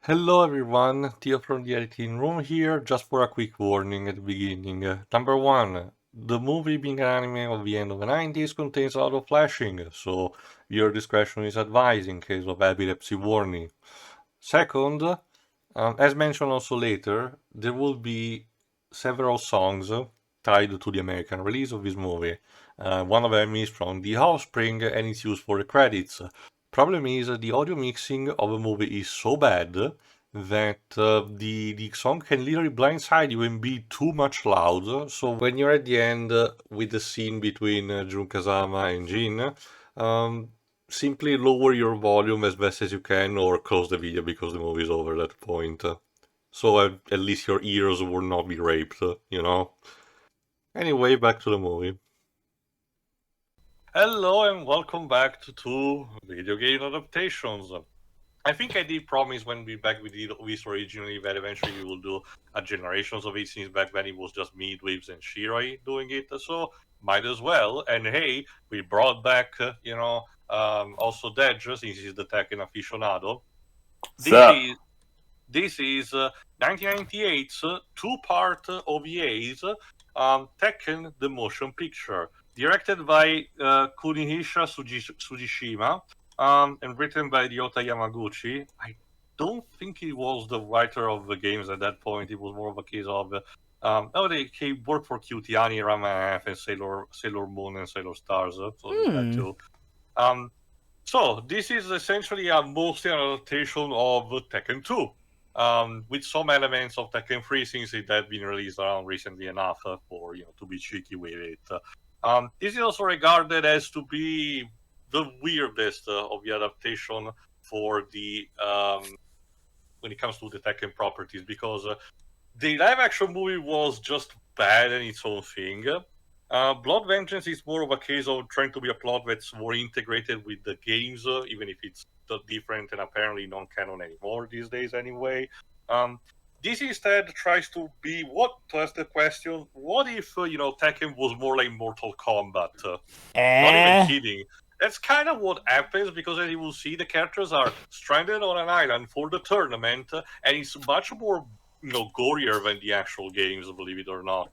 Hello everyone, Theo from the editing room here, just for a quick warning at the beginning. Number one, the movie being an anime of the end of the 90s contains a lot of flashing, so your discretion is advised in case of epilepsy warning. Second, as mentioned also later, there will be several songs tied to the American release of this movie. One of them is from The Offspring and it's used for the credits. Problem is the audio mixing of a movie is so bad that the song can literally blindside you and be too much loud. So when you're at the end with the scene between Jun Kazama and Jin, um, simply lower your volume as best as you can or close the video because the movie is over at that point. So at least your ears will not be raped, you know? Anyway, back to the movie. Hello and welcome back to two video game adaptations. I think I did promise when we did this originally that eventually we will do a Generations of it, since back then it was just me, Dweebs, and Shirai doing it, so might as well. And hey, we brought back, also Dej, since he's the Tekken aficionado. This is 1998's two-part OVAs, Tekken the Motion Picture, directed by Kunihisa Sujishima, and written by Ryota Yamaguchi. I don't think he was the writer of the games at that point. It was more of a case of he worked for Kyutiani, Rama F, and Sailor Moon and Sailor Stars, so that too. So this is essentially mostly an adaptation of Tekken 2. With some elements of Tekken 3, since it had been released around recently enough for to be cheeky with it. This is also regarded as to be the weirdest of the adaptation for the when it comes to the Tekken properties, because the live-action movie was just bad in its own thing. Blood Vengeance is more of a case of trying to be a plot that's more integrated with the games, even if it's different and apparently non-canon anymore these days anyway. This instead tries to be to ask the question, what if Tekken was more like Mortal Kombat? Not even kidding. That's kind of what happens, because as you will see, the characters are stranded on an island for the tournament, and it's much more gorier than the actual games, believe it or not.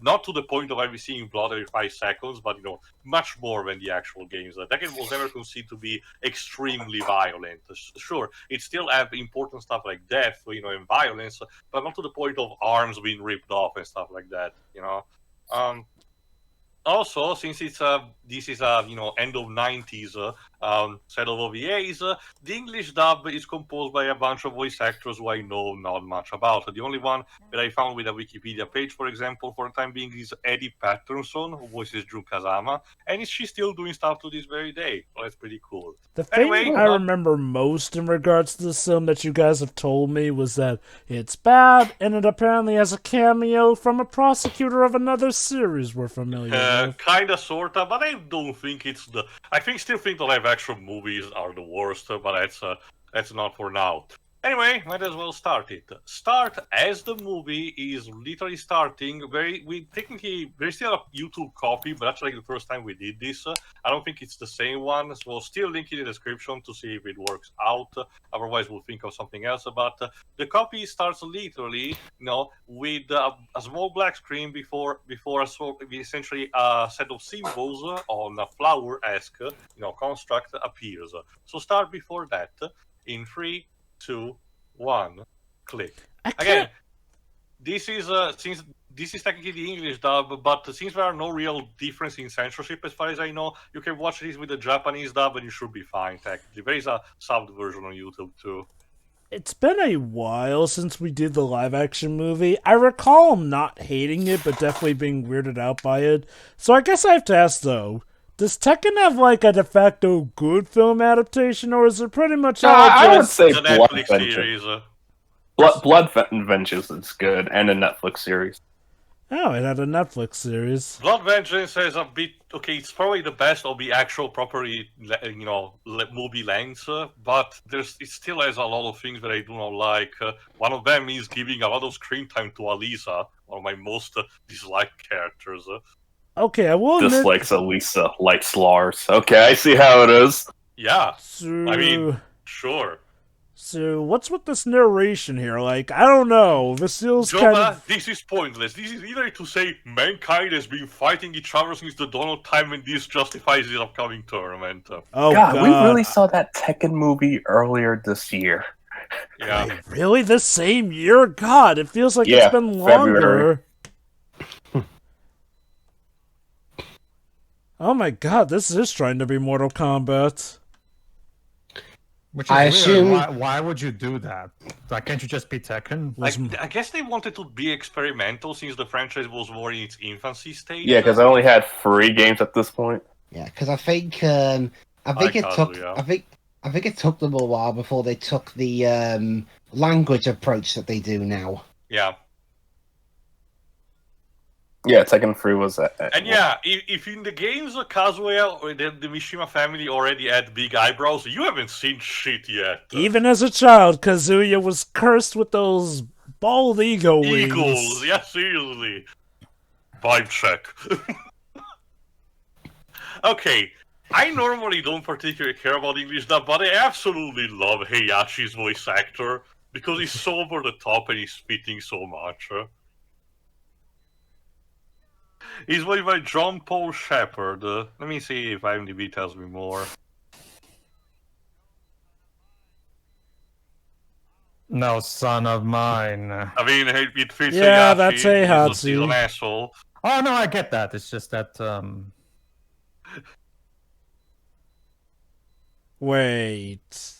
Not to the point of every seeing blood every 5 seconds, but much more than the actual games. Tekken was never considered to be extremely violent. Sure, it still have important stuff like death, and violence, but not to the point of arms being ripped off and stuff like that. Also, since this is a end of 90s set of OVAs, the English dub is composed by a bunch of voice actors who I know not much about. The only one that I found with a Wikipedia page, for example, for the time being, is Eddie Patterson, who voices Jun Kazama, and she's still doing stuff to this very day. So that's pretty cool. The thing I remember most in regards to this film that you guys have told me was that it's bad, and it apparently has a cameo from a prosecutor of another series we're familiar with. Kinda, sorta, but I don't think it's the. Still think the live-action movies are the worst, but that's not for now. Anyway, might as well start it. Start as the movie is literally starting. There's still a YouTube copy, but that's like the first time we did this. I don't think it's the same one, so we'll still link in the description to see if it works out. Otherwise, we'll think of something else. But the copy starts literally, with a small black screen before essentially a set of symbols on a flower-esque, construct appears. So start before that in 3, 2, 1, click. Again, this is since this is technically the English dub, but since there are no real difference in censorship as far as I know, you can watch this with the Japanese dub and you should be fine, technically. There is a subbed version on YouTube too. It's been a while since we did the live action movie. I recall not hating it, but definitely being weirded out by it. So I guess I have to ask though, does Tekken have like a de facto good film adaptation, or is it pretty much all I would say the Blood Netflix Vengeance. series. Blood Vengeance is good, and a Netflix series. Oh, it had a Netflix series. Blood Vengeance has a bit. Okay, it's probably the best of the actual properly, movie lengths, but it still has a lot of things that I do not like. One of them is giving a lot of screen time to Alisa, one of my most disliked characters. Okay, I will admit... Dislikes Alisa, likes Lars. Okay, I see how it is. Yeah, I mean, sure. So what's with this narration here? Like, I don't know. This feels kind Joma, of... this is pointless. This is either to say mankind has been fighting each other since the dawn of time and this justifies the upcoming tournament. Oh God, we really God. saw that Tekken movie earlier this year. Yeah. Wait, really? This same year? God, it feels like Yeah, it's been longer. February. Oh my God, this is trying to be Mortal Kombat. Which is I weird. assume- Why would you do that? Like, can't you just be Tekken? I guess they wanted to be experimental since the franchise was more in its infancy stage. Yeah, because I only had 3 games at this point. Yeah, because I think it took Kazuya. I think it took them a while before they took the language approach that they do now. Yeah. Yeah, Tekken 3 was... And yeah, if in the games Kazuya or the Mishima family already had big eyebrows, you haven't seen shit yet. Even as a child, Kazuya was cursed with those bald ego wings. Eagles, yeah, seriously. Vibe check. Okay, I normally don't particularly care about English dub, but I absolutely love Heihachi's voice actor because he's so over the top and he's spitting so much. He's voiced by John Paul Shepard. Let me see if IMDb tells me more. No, son of mine. I mean, it fits Yeah, Heihachi. that's Heihachi. He's an asshole. Oh no, I get that. It's just that Wait.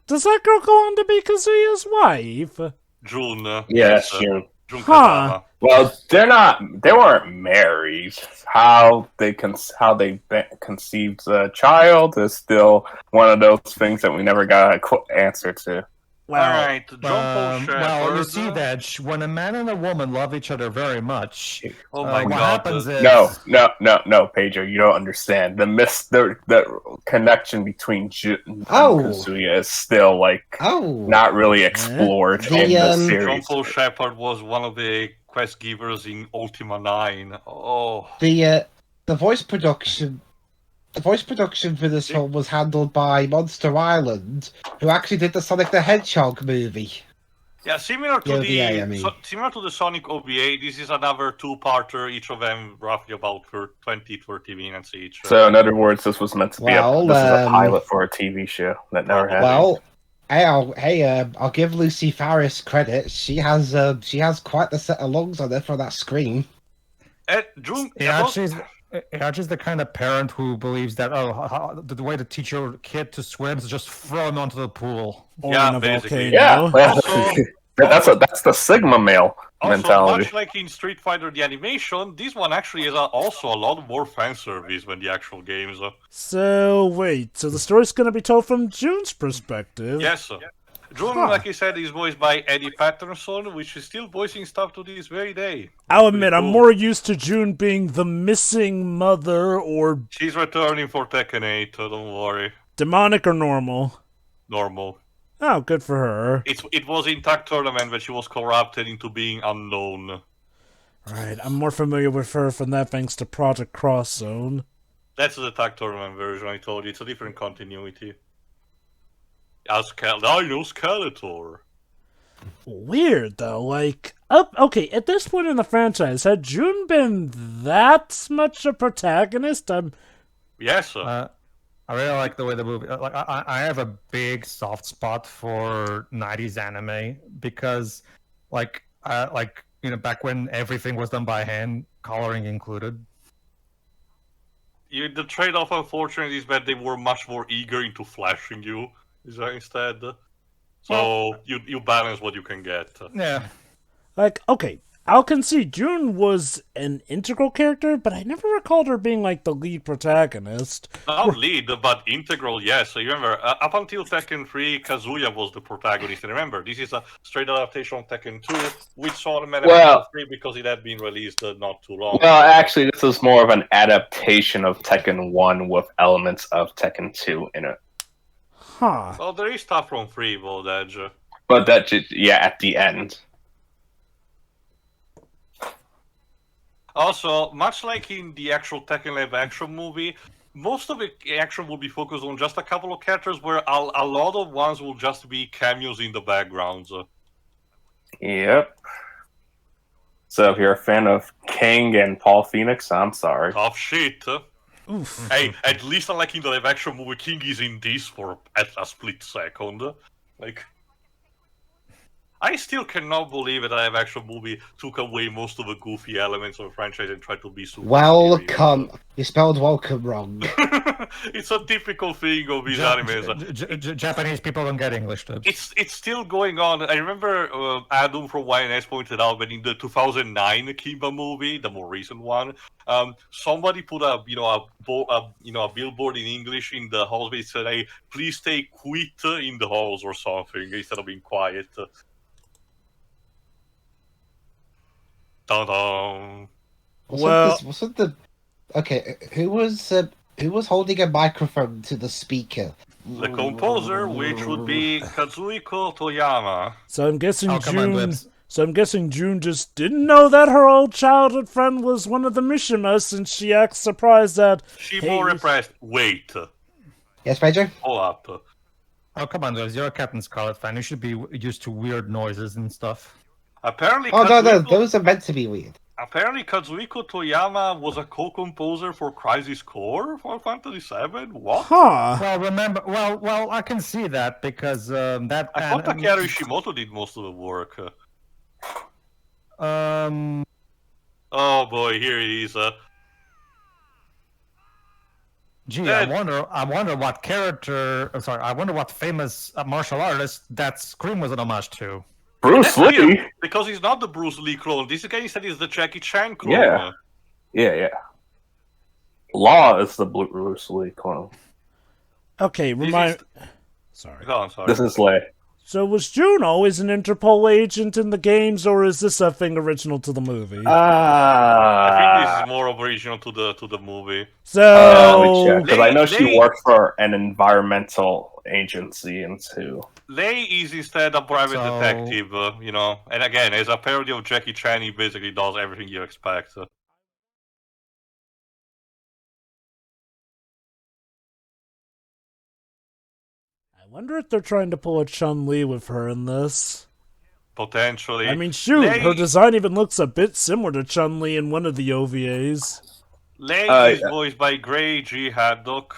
Does that girl go on to be Kazuya's wife? June. Yeah, that's June. June Huh. Kazama. Well, they weren't married. How they conceived the child is still one of those things that we never got a answer to. Well, Alright, John Paul Shepard. well, you see that when a man and a woman love each other very much, Oh my what god. happens is No, Pedro, you don't understand. The connection between June and Kazuya is still not really explored The, in the um, series. John Paul Shepard was one of the quest givers in Ultima 9. Oh. The voice production for this film was handled by Monster Island, who actually did the Sonic the Hedgehog movie. Yeah, similar to OVA, I mean. similar to the Sonic OVA, this is another 2-parter, each of them roughly about 20-30 minutes each. So, in other words, this was meant to be Well, this is a pilot for a TV show that never happened. Well, I'll give Lucy Faris credit. She has quite the set of lungs on there for that scream. June, Heihachi's the kind of parent who believes that the way to teach your kid to swim is just throw him onto the pool. or Yeah, in a basically. volcano. Yeah, that's the Sigma male also, mentality. much like in Street Fighter the animation, this one actually is also a lot more fan service than the actual games. So, wait, so the story's gonna be told from June's perspective? Yes. June, Huh. like I said, is voiced by Eddie Patterson, which is still voicing stuff to this very day. I'll admit, I'm cool. more used to June being the missing mother or She's returning for Tekken 8, don't worry. demonic or normal. Normal. Oh, good for her. It was in Tag Tournament when she was corrupted into being unknown. Right, I'm more familiar with her from that thanks to Project Cross Zone. That's the Tag Tournament version, I told you. It's a different continuity. I know Skeletor. Weird though, like okay, at this point in the franchise, had June been that much a protagonist? Yes, I really like the way the movie. Like, I have a big soft spot for '90s anime because, back when everything was done by hand, coloring included. the trade-off, unfortunately, is that they were much more eager into flashing you instead. So you balance what you can get. Yeah. like, okay, I'll concede June was an integral character, but I never recalled her being like the lead protagonist. Not lead, but integral, yes. So you remember, up until Tekken 3, Kazuya was the protagonist. And remember, this is a straight adaptation of Tekken 2, which saw the Well- 3 because it had been released not too long. Well, actually, this is more of an adaptation of Tekken 1 with elements of Tekken 2 in it. Huh. Well, there is stuff from 3, Edge. But that just, at the end. Also, much like in the actual Tekken live action movie, most of the action will be focused on just a couple of characters, where a lot of ones will just be cameos in the backgrounds. Yep. So if you're a fan of King and Paul Phoenix, I'm sorry. Tough shit. Oof. Hey, at least unlike in the live action movie, King is in this for at a split second. Like, I still cannot believe that a live action movie took away most of the goofy elements of the franchise and tried to be super Welcome. You spelled welcome wrong. It's a typical thing of these animes. Japanese people don't get English dubs. It's still going on. I remember Adam from YNS pointed out that in the 2009 Kimba movie, the more recent one, somebody put a billboard in English in the halls that said, "Hey, please stay quiet in the halls" or something, instead of being quiet. Ta-da! Wasn't the okay? Who was holding a microphone to the speaker? The composer, which would be Kazuhiko Toyama. So I'm guessing Oh, come on, June. Lips. So I'm guessing June just didn't know that her old childhood friend was one of the Mishimas, and she acts surprised that. She Hey, more repressed. Wait, Yes, Pedro. hold up. Oh, come on, Lips. You're a Captain Scarlet fan. You should be used to weird noises and stuff. Apparently, Oh no, Kazuhiko, those are meant to be weird. apparently Kazuhiko Toyama was a co-composer for Crisis Core for Fantasy VII. What? Huh. Well, remember, well, I can see that because that. I thought Takeru Ishimoto did most of the work. Um, Oh boy, here he is. gee, That- I wonder what character. Sorry, I wonder what famous martial artist that Scream was an homage to. Bruce That's weird, Lee. because he's not the Bruce Lee clone. This guy said he's the Jackie Chan clone. Yeah. Yeah. Law is the Bruce Lee clone. Okay, Sorry. Go on, sorry. This is Lei. So was June always an Interpol agent in the games, or is this a thing original to the movie? I think this is more original to the movie. So because I know she Lei- worked for an environmental agency and too. Lei is instead a private So- detective, and again, as a parody of Jackie Chan, he basically does everything you expect. I wonder if they're trying to pull a Chun-Li with her in this. Potentially. I mean, shoot, Lei- her design even looks a bit similar to Chun-Li in one of the OVAs. Lei is yeah. voiced by Gray G. Haddock,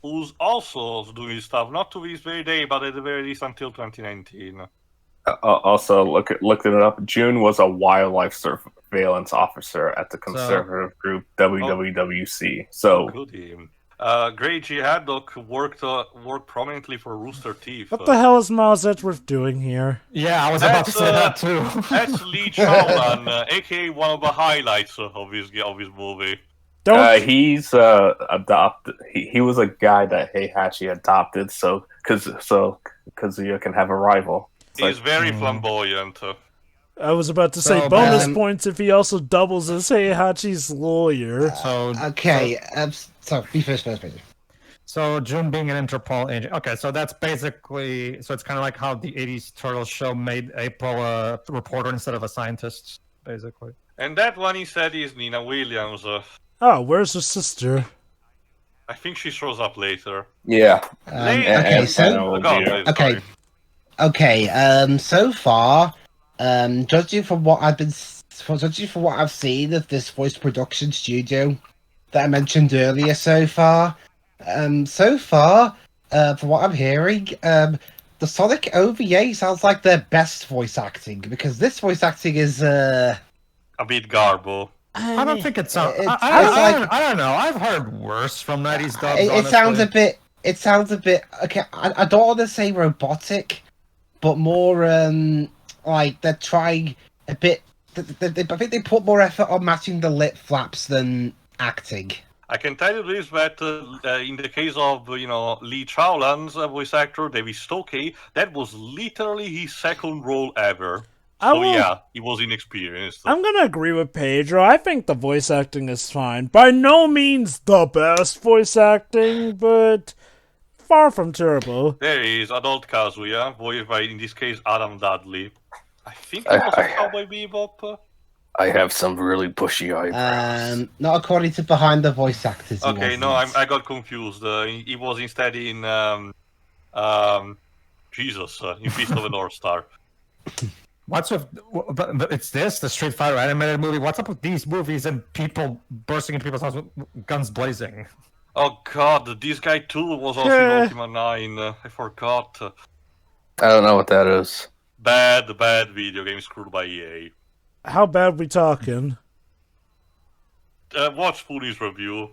who's also doing stuff, not to this very day, but at the very least until 2019. Also, looked it up. June was a wildlife surveillance officer at the conservative group WWWC. So, Goody. Gray G. Haddock worked prominently for Rooster Teeth. What the hell is Miles Edgeworth doing here? Yeah, I was about to say that too. That's Lee Chowlan, aka one of the highlights of his movie. Don't. he's adopted. He was a guy that Heihachi adopted. So, because Kazuya can have a rival. It's He's like, very flamboyant. I was about to say So, bonus man- points if he also doubles as Heihachi's lawyer. So Okay, so be first, Pedro. So June being an Interpol agent. Okay, so that's basically it's kind of like how the '80s Turtles show made April a reporter instead of a scientist, basically. And that one he said is Nina Williams. Oh, where's her sister? I think she shows up later. yeah. Lei- Okay, and- so and- Go on, please, okay. sorry. Okay, so far, judging from what I've seen of this voice production studio that I mentioned earlier so far, from what I'm hearing, the Sonic OVA sounds like their best voice acting, because this voice acting is, A bit garbo. I don't think it sounds. It's I don't know. I've heard worse from '90s dubs. it sounds a bit, okay, I don't want to say robotic, but more, like, they're trying a bit, I think they put more effort on matching the lip flaps than acting. I can tell you this, that in the case of, Lee Chowlan's voice actor, David Stokey, that was literally his second role ever. So yeah, he was inexperienced. I'm gonna agree with Pedro. I think the voice acting is fine. By no means the best voice acting, but far from terrible. There is Adult Kazuya, voiced by, in this case, Adam Dudley. I think it was a Cowboy Bebop. I have some really bushy eyebrows. Not according to behind the voice actors. He Okay, no, wasn't. I got confused. He was instead in Jesus, in Feast of the North Star. What's with? But it's this the Street Fighter animated movie. What's up with these movies and people bursting into people's houses with guns blazing? Oh God, this guy too was also in Ultima 9. I forgot. I don't know what that is. Bad video game screwed by EA. How bad we talking? Watch Spoony's review.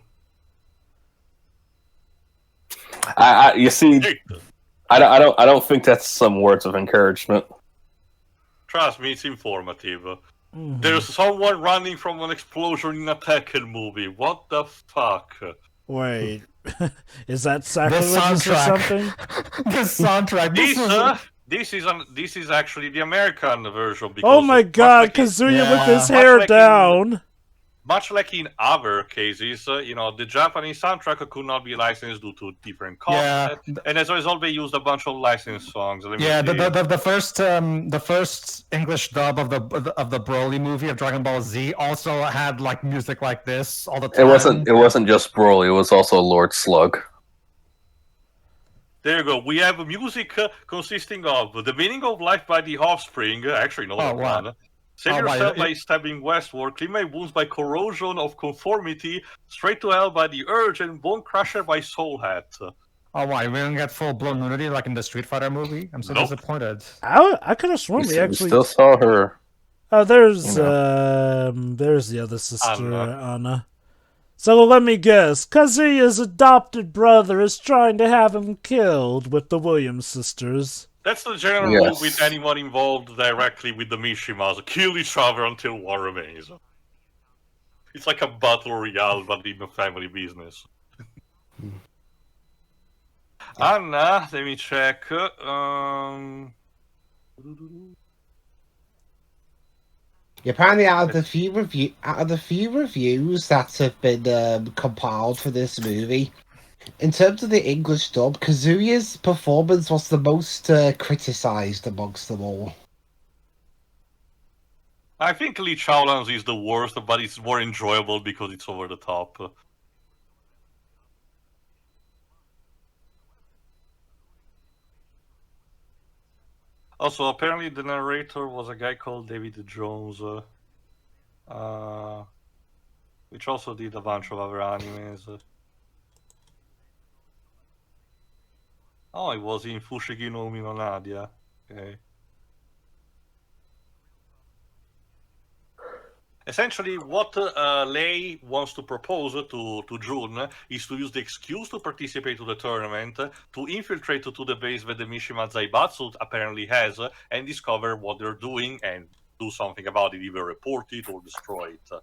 You see, I don't think that's some words of encouragement. Trust me, it's informative. There's someone running from an explosion in a Tekken movie. What the fuck? Wait, is that sacrilege or something? The soundtrack. This is actually the American version. Because Oh my God, Kazuya with his hair down. Much like in other cases, the Japanese soundtrack could not be licensed due to different costs, and as a result, they used a bunch of licensed songs. The first English dub of the Broly movie of Dragon Ball Z also had like music like this all the time. It wasn't just Broly. It was also Lord Slug. There you go. We have music consisting of The Meaning of Life by The Offspring. Actually, no one. Save yourself by stabbing westward, clean my wounds by corrosion of conformity, straight to hell by the urge, and bone crusher by soul hat. Oh, why? We don't get full-blown nudity like in the Street Fighter movie? I'm so disappointed. I could have sworn we actually still saw her. Oh, there's the other sister, Anna. So let me guess, Kazuya's adopted brother is trying to have him killed with the Williams sisters. That's the general rule with anyone involved directly with the Mishimas. Kill each other until one remains. It's like a battle royale, but in a family business. Anna, let me check. Apparently, out of the few reviews that have been compiled for this movie, in terms of the English dub, Kazuya's performance was the most criticized amongst them all. I think Lee Chowlan's is the worst, but it's more enjoyable because it's over the top. Also, apparently the narrator was a guy called David Jones, which also did a bunch of other animes. Oh, it was in Fushigi no Umi no Nadia. Okay. Essentially, what Lei wants to propose to Jun is to use the excuse to participate to the tournament to infiltrate to the base that the Mishima Zaibatsu apparently has and discover what they're doing and do something about it, either report it or destroy it.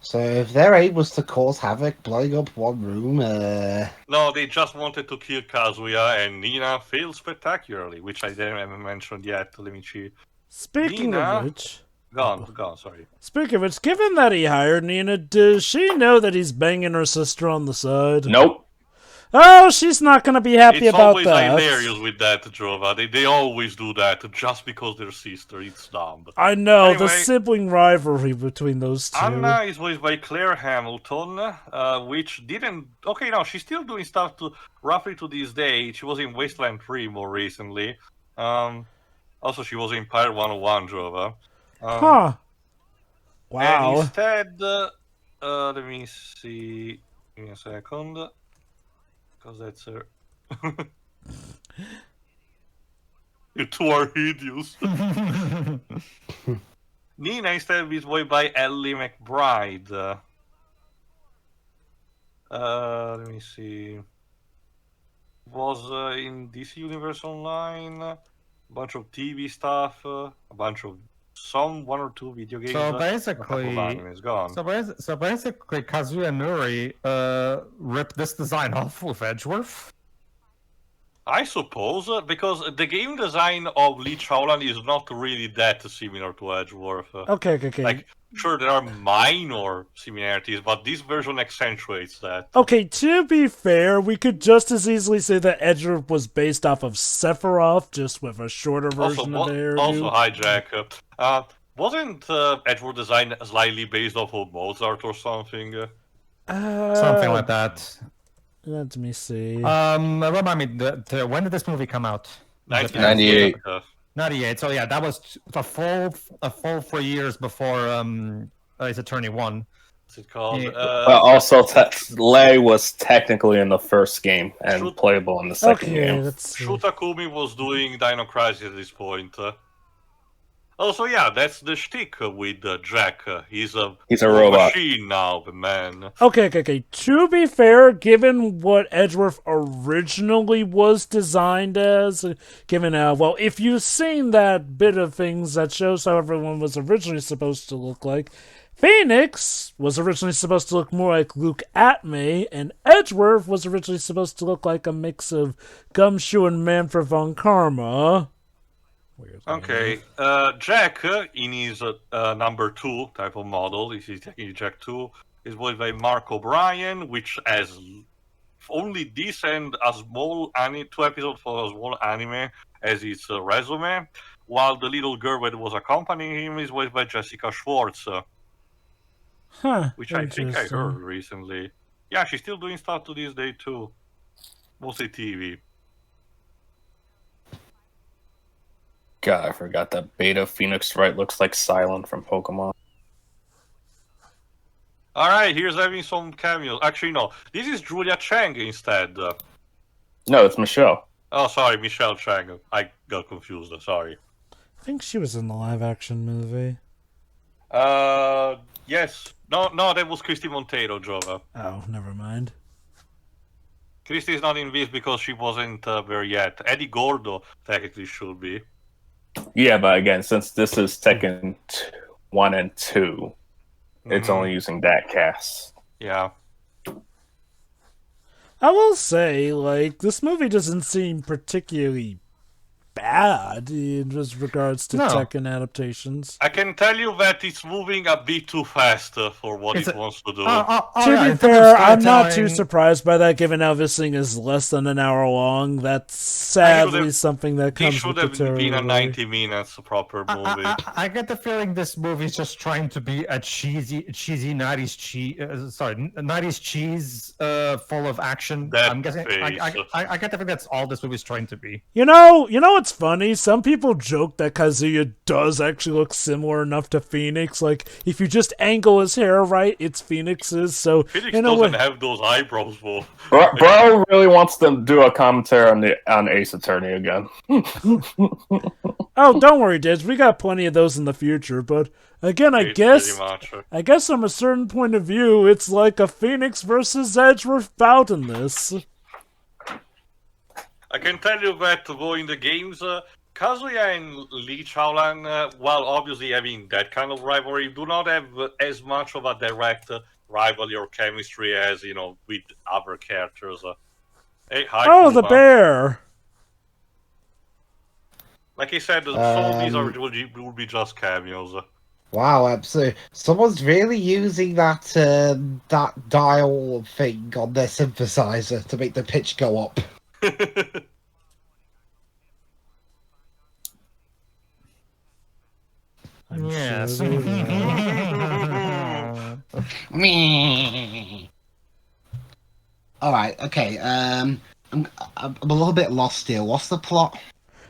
So if their aim was to cause havoc, blowing up one room, No, they just wanted to kill Kazuya, and Nina failed spectacularly, which I haven't mentioned yet. Let me see. Speaking Nina... of which... Gone, sorry. Speaking of which, given that he hired Nina, does she know that he's banging her sister on the side? Nope. Oh, she's not going to be happy about that. It's always hilarious with that, Jova. They always do that just because they're sister. It's dumb. I know, anyway, the sibling rivalry between those two. Anna is voiced by Claire Hamilton, which didn't... Okay, no, she's still doing stuff roughly to this day. She was in Wasteland 3 more recently. Also, she was in Pirate 101, Jova. Wow. And instead, let me see... Give me a second. Because that's her. You two are hideous. Nina instead is voiced by Ellie McBride. Let me see. Was in DC Universe Online, a bunch of TV stuff, a bunch of one or two video games. So basically, Kazuya Nuri ripped this design off with Edgeworth. I suppose, because the game design of Lee Chowlan is not really that similar to Edgeworth. Okay. Like, sure there are minor similarities, but this version accentuates that. Okay, to be fair, we could just as easily say that Edgeworth was based off of Sephiroth, just with a shorter version of the hairdo. Also, hi Jack. Wasn't Edgeworth design slightly based off of Mozart or something? Something like that. Let me see. Remind me, when did this movie come out? 98. 98. So yeah, that was a full 4 years before Ace Attorney 1. What's it called? Yeah. But also, Lei was technically in the first game and playable in the second game. Let's see. Shutakumi was doing Dino Crisis at this point. Also, yeah, that's the shtick with Jack. He's a robot. machine now, the man. Okay. To be fair, given what Edgeworth originally was designed as, if you've seen that bit of things that shows how everyone was originally supposed to look like, Phoenix was originally supposed to look more like Luke Atmey, and Edgeworth was originally supposed to look like a mix of Gumshoe and Manfred von Karma. Okay, Jack, in his number 2 type of model, this is taking Jack 2, is voiced by Mark O'Brien, which has only this and a small 2 episodes for a small anime as its resume, while the little girl that was accompanying him is voiced by Jessica Schwartz, which I think I heard recently. Yeah, she's still doing stuff to this day too, mostly TV. God, I forgot that Beta Phoenix Wright looks like Silent from Pokemon. Alright, here's having some cameos. Actually, no. This is Julia Chang instead. No, it's Michelle. Oh, sorry, Michelle Chang. I got confused. Sorry. I think she was in the live-action movie. Yes. No, that was Christy Monteiro, Jova. Oh, never mind. Christy is not in this because she wasn't there yet. Eddie Gordo technically should be. Yeah, but again, since this is Tekken 1 and 2, it's only using that cast. Yeah. I will say, this movie doesn't seem particularly bad in regards to Tekken adaptations. I can tell you that it's moving a bit too fast for what it wants to do. To be fair, I'm not too surprised by that, given how this thing is less than an hour long. That's sadly something that comes with the It should have been a 90 minutes proper movie. I get the feeling this movie is just trying to be a cheesy 90s cheese full of action. I'm guessing. I get the feeling that's all this movie is trying to be. You know what's funny? Some people joke that Kazuya does actually look similar enough to Phoenix. If you just angle his hair right, it's Phoenix's. So Phoenix doesn't have those eyebrows, Wolf. Bro really wants to do a commentary on Ace Attorney again. Oh, don't worry, Diz. We got plenty of those in the future. But again, I guess from a certain point of view, it's like a Phoenix versus Edgeworth bout in this. I can tell you that though in the games, Kazuya and Lee Chaolan, while obviously having that kind of rivalry, do not have as much of a direct rivalry or chemistry as, with other characters. Hey, hi, oh, Kuma. the bear! Like I said, some of these will be just cameos. Wow, absolutely. Someone's really using that dial thing on their synthesizer to make the pitch go up. Yes. Alright, okay. I'm a little bit lost here. What's the plot?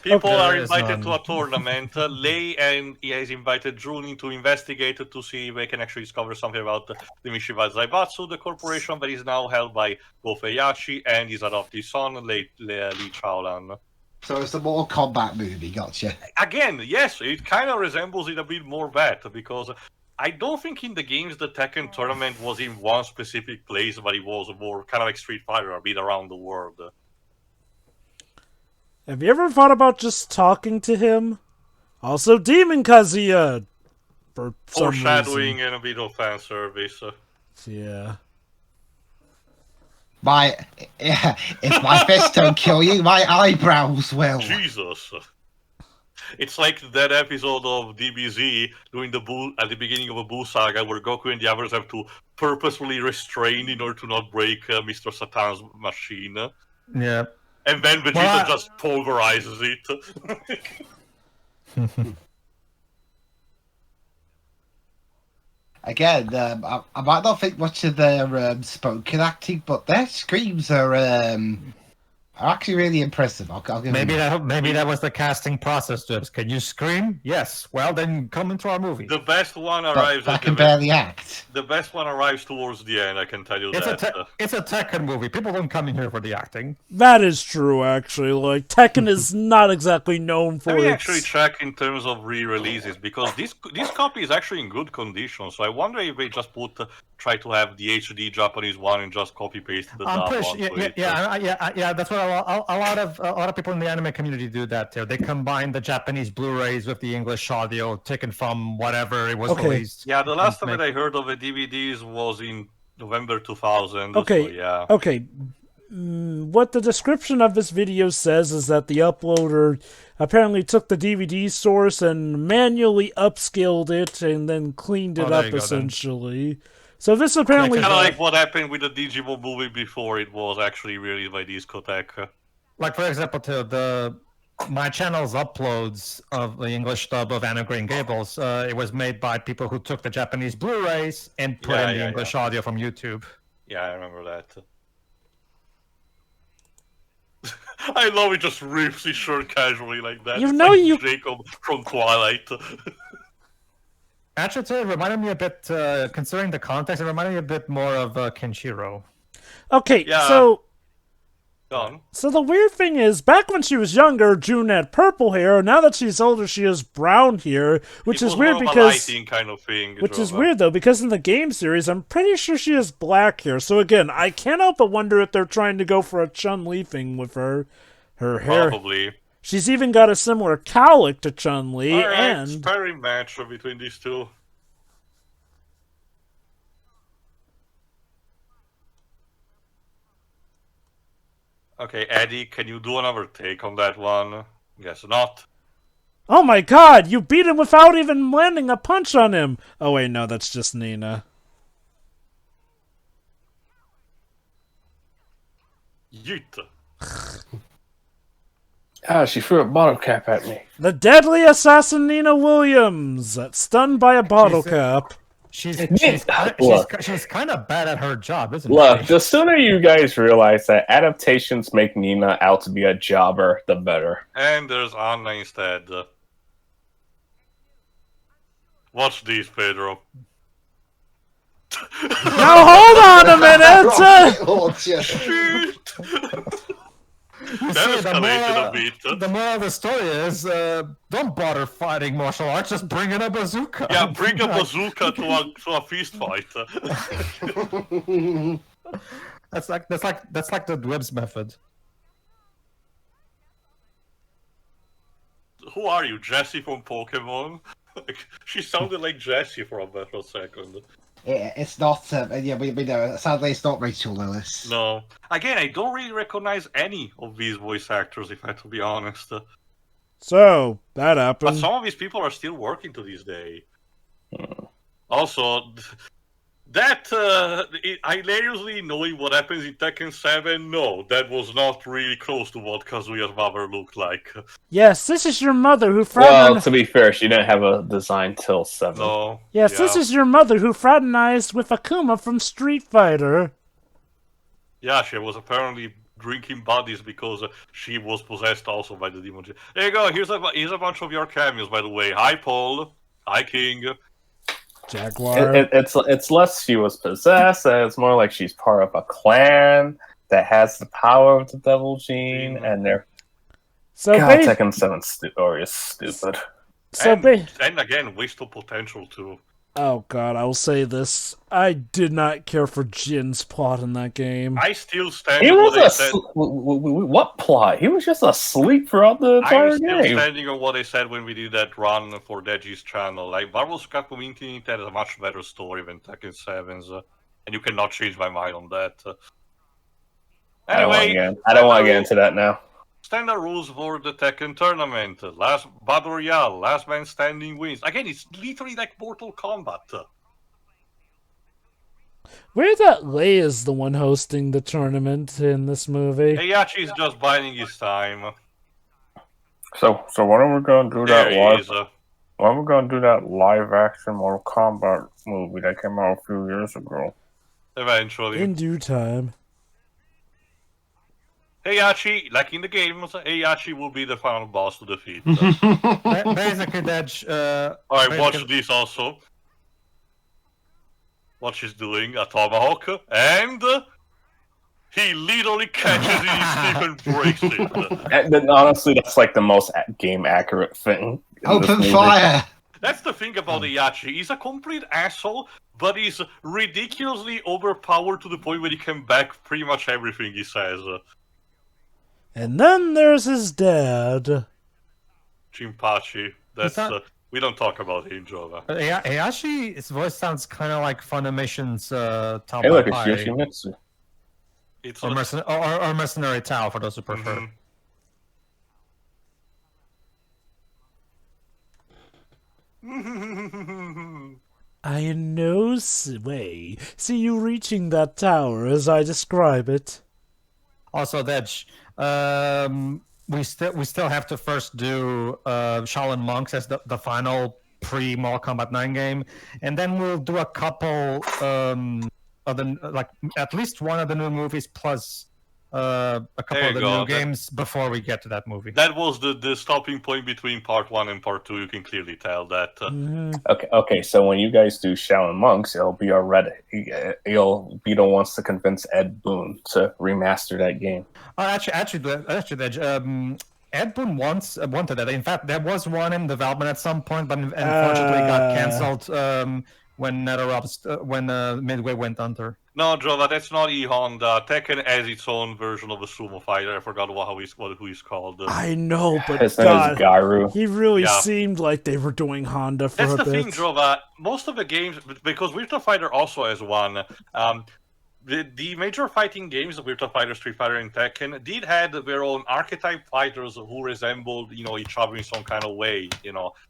People are invited to a tournament. Lei and he has invited Junin to investigate to see if they can actually discover something about the Mishiba Zaibatsu, the corporation that is now held by both Heihachi and his adopted son, Lee Chaolan. So it's a Mortal Kombat movie, gotcha. Again, yes, it kind of resembles it a bit more that, because I don't think in the games the Tekken tournament was in one specific place, but it was more kind of like Street Fighter, a bit around the world. Have you ever thought about just talking to him? Also, Demon Kazuya! For some foreshadowing reason. and a bit of fan service. Yeah. If my fist don't kill you, my eyebrows will. Jesus. It's like that episode of DBZ doing the Buu at the beginning of a Buu saga where Goku and the others have to purposefully restrain in order to not break Mr. Satan's machine. Yeah. And then Vegeta just pulverizes it. Again, I might not think much of their spoken acting, but their screams are actually really impressive. I'll give Maybe them that was the casting process, Jibs. Can you scream? Yes. Well, then come into our movie. The best one but arrives I at can the barely act. The best one arrives towards the end, I can tell you It's that. it's a Tekken movie. People don't come in here for the acting. That is true, actually. Like, Tekken is not exactly known for Let me its... actually check in terms of re-releases, because this copy is actually in good condition, so I wonder if they just try to have the HD Japanese one and just copy-paste the I'm dub pretty one. sure, yeah. That's what a lot of people in the anime community do. That too. They combine the Japanese Blu-rays with the English audio taken from whatever it was released. Yeah, the last time that I heard of the DVDs was in November 2000. Okay, so yeah. Okay. What the description of this video says is that the uploader apparently took the DVD source and manually upscaled it and then cleaned it up, essentially. So this apparently... Kind of like what happened with the Dejimon movie before it was actually released by Discotek. Like, for example, my channel's uploads of the English dub of Anna Green Gables, it was made by people who took the Japanese Blu-rays and put in the English audio from YouTube. Yeah, I remember that. I love it, just rips his shirt casually like that. You It's know like you... Jacob from Twilight. Actually, it reminded me a bit, considering the context, it reminded me a bit more of Kenshiro. Okay, Yeah. so... Gone. So the weird thing is, back when she was younger, June had purple hair. Now that she's older, she has brown hair, which is weird because... kind of thing, which is weird, though, because in the game series, I'm pretty sure she has black hair. So again, I can't help but wonder if they're trying to go for a Chun-Li thing with her hair. Probably. She's even got a similar cowlick to Chun-Li, and... Sparring match between these two. Okay, Eddie, can you do another take on that one? Guess not. Oh my god, you beat him without even landing a punch on him! Oh wait, no, that's just Nina. Yeet. She threw a bottle cap at me. The deadly assassin Nina Williams, stunned by a bottle cap. She's kind of bad at her job, isn't she? Look, the sooner you guys realize that adaptations make Nina out to be a jobber, the better. And there's Anna instead. Watch these, Pedro. Now hold on a minute! Oh, yes. Shoot! That See, escalated a bit. The moral of the story is, don't bother fighting martial arts, just bring in a bazooka. Yeah, bring a bazooka to a fist fight. That's like the Dwebs method. Who are you, Jessie from Pokemon? She sounded like Jessie for a second. It's not. Yeah, we know. Sadly, it's not Rachel Lewis. No. Again, I don't really recognize any of these voice actors, if I have to be honest. So, that But happened. some of these people are still working to this day. Also, that hilariously knowing what happens in Tekken 7, no, that was not really close to what Kazuya's mother looked like. Yes, this is your mother who Well, fraternized... to be fair, she didn't have a design till 7. No. Yes, yeah. this is your mother who fraternized with Akuma from Street Fighter. Yeah, she was apparently drinking bodies because she was possessed also by the demon. There you go, here's a bunch of your cameos, by the way. Hi, Paul. Hi, King. Jaguar. It's less she was possessed, and it's more like she's part of a clan that has the power of the devil gene, and they're... So God, Tekken 7 story is stupid. And again, wasted potential too. Oh god, I will say this. I did not care for Jin's plot in that game. I still stand He on was what they said. what plot? He was just asleep throughout the entire I'm still game. standing on what I said when we did that run for Deji's channel. Like, Marvel's Capcom Infinite has a much better story than Tekken 7's, and you cannot change my mind on that. I don't want Anyway, to get into that now. standard rules for the Tekken tournament. Last Battle Royale, last man standing wins. Again, it's literally like Mortal Kombat. Weird that Lei is the one hosting the tournament in this movie. Heihachi is just biding his time. So when are we gonna do There that he live? is. When are we gonna do that live action Mortal Kombat movie that came out a few years ago? Eventually. In due time. Heihachi, like in the games, Heihachi will be the final boss to defeat. Basically, that. Alright, watch this also. What she's doing, a tomahawk, and he literally catches it in his teeth and breaks it. And then, honestly, that's like the most game accurate thing. in this Open movie. fire! That's the thing about Heihachi. He's a complete asshole, but he's ridiculously overpowered to the point where he can back pretty much everything he says. And then there's his dad. Jinpachi. That's we don't talk about him, Jova. Heihachi's voice sounds kind of like Funimation's Tao Hey, look, it's Pai, Yoshimitsu. It's or, or Mercenary Tao, for those who prefer. I in no way see you reaching that tower as I describe it. Also, Dej, we still have to first do Shaolin Monks as the final pre-Mortal Kombat 9 game, and then we'll do a couple of the like at least one of the new movies plus a couple of the new games before we get to that movie. That was the stopping point between part 1 and part 2. You can clearly tell that. Okay. So when you guys do Shaolin Monks, it'll be already. You'll be the ones to convince Ed Boon to remaster that game. Actually, Ed Boon wanted that. In fact, there was one in development at some point, but unfortunately got cancelled when Midway went under. No, Jova, that's not E-Honda. Tekken has its own version of a sumo fighter. I forgot who he's called. I know, but His name is Garu. he really seemed like they were doing Honda for That's a the bit. thing, Jova. Most of the games, because Virtua Fighter also has one, the major fighting games, Virtua Fighter, Street Fighter, and Tekken, did have their own archetype fighters who resembled, each other in some kind of way.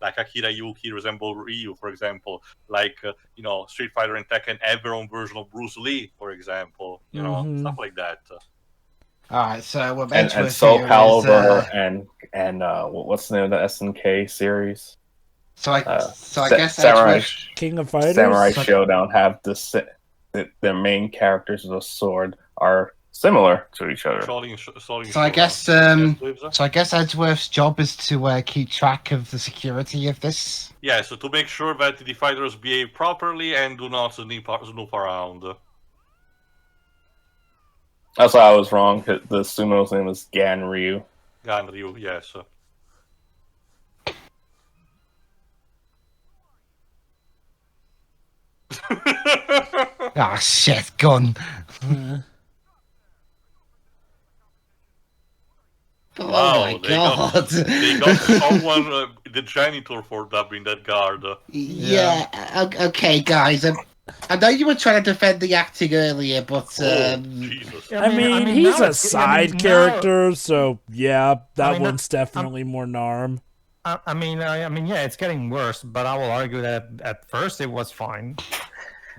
Like Akira Yuki resembled Ryu, for example. Like, Street Fighter and Tekken have their own version of Bruce Lee, for example. Stuff like that. Alright, so we're And Soul Calibur and what's the name of the SNK series? So I guess Samurai King of Fighters? Samurai Showdown have their main characters of the sword are similar to each other. So I guess Edgeworth's job is to keep track of the security of this. Yeah, so to make sure that the fighters behave properly and do not snoop around. That's why I was wrong. The sumo's name is Ganryu. Ganryu, yes. Ah, shit, gun. Oh my god. They got someone, the janitor, for dubbing that guard. Yeah, okay, guys. I know you were trying to defend the acting earlier, but Jesus. I mean, he's a side character, so yeah, that one's definitely more Narm. I mean, yeah, it's getting worse, but I will argue that at first it was fine.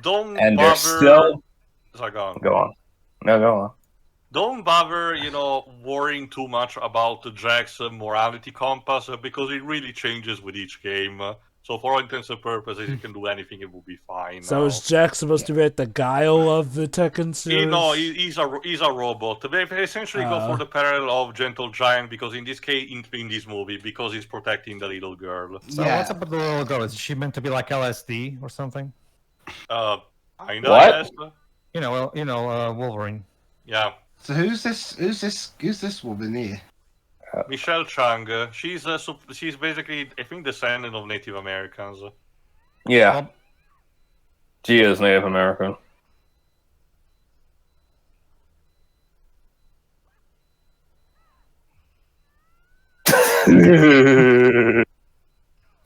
They're still. Sorry, go on. Go on. No, go on. Don't bother, worrying too much about Jack's morality compass because it really changes with each game. So for all intents and purposes, he can do anything; it will be fine. So is Jack supposed to be at the guile of the Tekken series? He's a robot. They essentially go for the parallel of Gentle Giant because in this case, in this movie, because he's protecting the little girl. So what's up with the little girl? Is she meant to be like LSD or something? I know. What? Wolverine. Yeah. So who's this woman here? Michelle Chang. She's basically, I think, descendant of Native Americans. Yeah. She is Native American.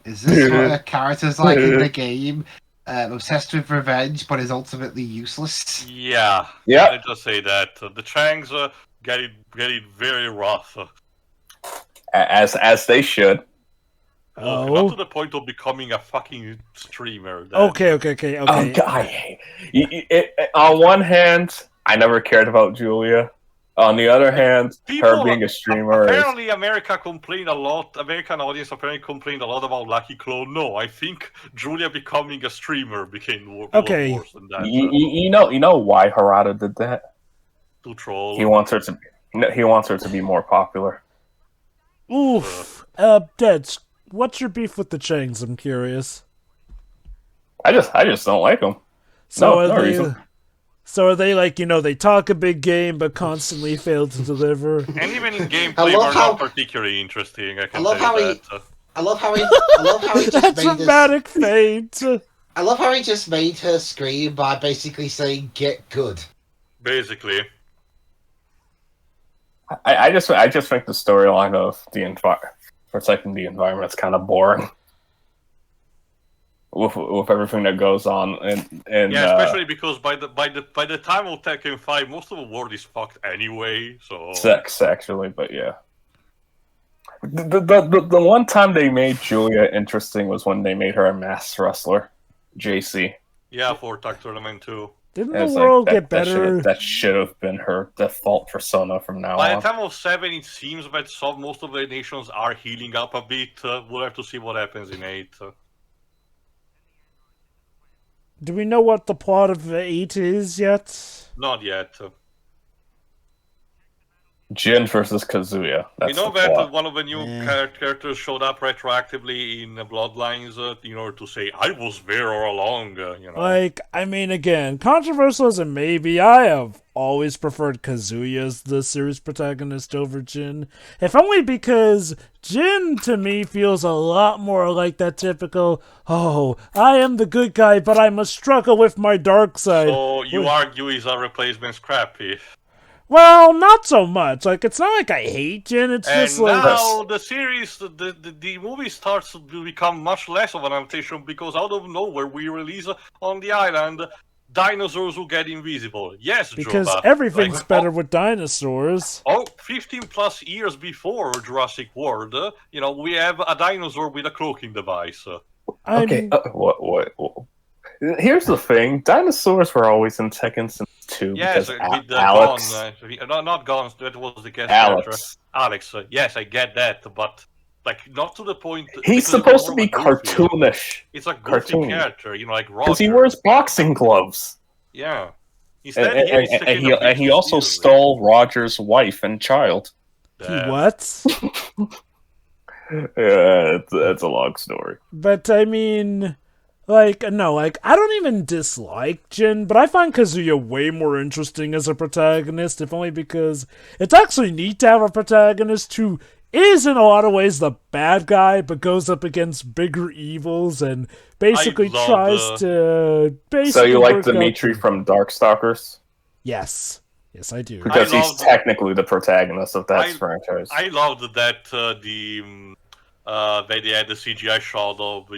Is this what a character's like in the game? Obsessed with revenge, but is ultimately useless. Yeah. Yeah. I just say that the Changs get it very rough. as they should. Look, Oh. not to the point of becoming a fucking streamer. Then. Okay. Oh, God, on one hand, I never cared about Julia. On the other hand, her being a streamer apparently American audience apparently complained a lot about Lucky Clone. No, I think Julia becoming a streamer became worse than that. You know why Harada did that? To troll. He wants her to be more popular. Oof. Dead. What's your beef with the Changs? I'm curious. I just don't like them. So no reason. So are they like, they talk a big game but constantly fail to deliver? And even in gameplay, are not particularly interesting. I love how he just made dramatic feint. I love how he just made her scream by basically saying "get good." Basically. I just think the storyline of protecting the environment is kind of boring. With everything that goes on, and especially because by the time of Tekken 5, most of the world is fucked anyway. So sex, actually, but yeah. The one time they made Julia interesting was when they made her a masked wrestler, JC. Yeah, for Tag Tournament 2. Didn't the world get better? That should have been her default persona from now on. By the time of 7, it seems that most of the nations are healing up a bit. We'll have to see what happens in 8. Do we know what the plot of 8 is yet? Not yet. Jin versus Kazuya. We know that one of the new characters showed up retroactively in Bloodlines in order to say, I was there all along, Like, I mean, again, controversial as it may be, I have always preferred Kazuya as the series protagonist over Jin. If only because Jin, to me, feels a lot more like that typical, oh, I am the good guy, but I must struggle with my dark side. So you argue he's a replacement Scrappy? Well, not so much. Like, it's not like I hate Jin, it's just like... now the series, the movie starts to become much less of an adaptation because out of nowhere we release on the island dinosaurs who get invisible. Yes, because Joba. everything's better with dinosaurs. 15 plus years before Jurassic World, we have a dinosaur with a cloaking device. Okay, what? Here's the thing: dinosaurs were always in Tekken since 2 yes, because with Alex, not Gon, that was the guest Alex. character. Alex, yes, I get that, but not to the point. He's supposed to be cartoonish. It's a goofy character, like Roger. Because he wears boxing gloves. Yeah. And he also stole Roger's wife and child. He what? Yeah, it's a long story. But I mean, I don't even dislike Jin, but I find Kazuya way more interesting as a protagonist, if only because it's actually neat to have a protagonist who is in a lot of ways the bad guy, but goes up against bigger evils and basically tries to So you like Dimitri from Darkstalkers? Yes. Yes, I do. Because he's technically the protagonist of that franchise. I loved that they had the CGI shot of,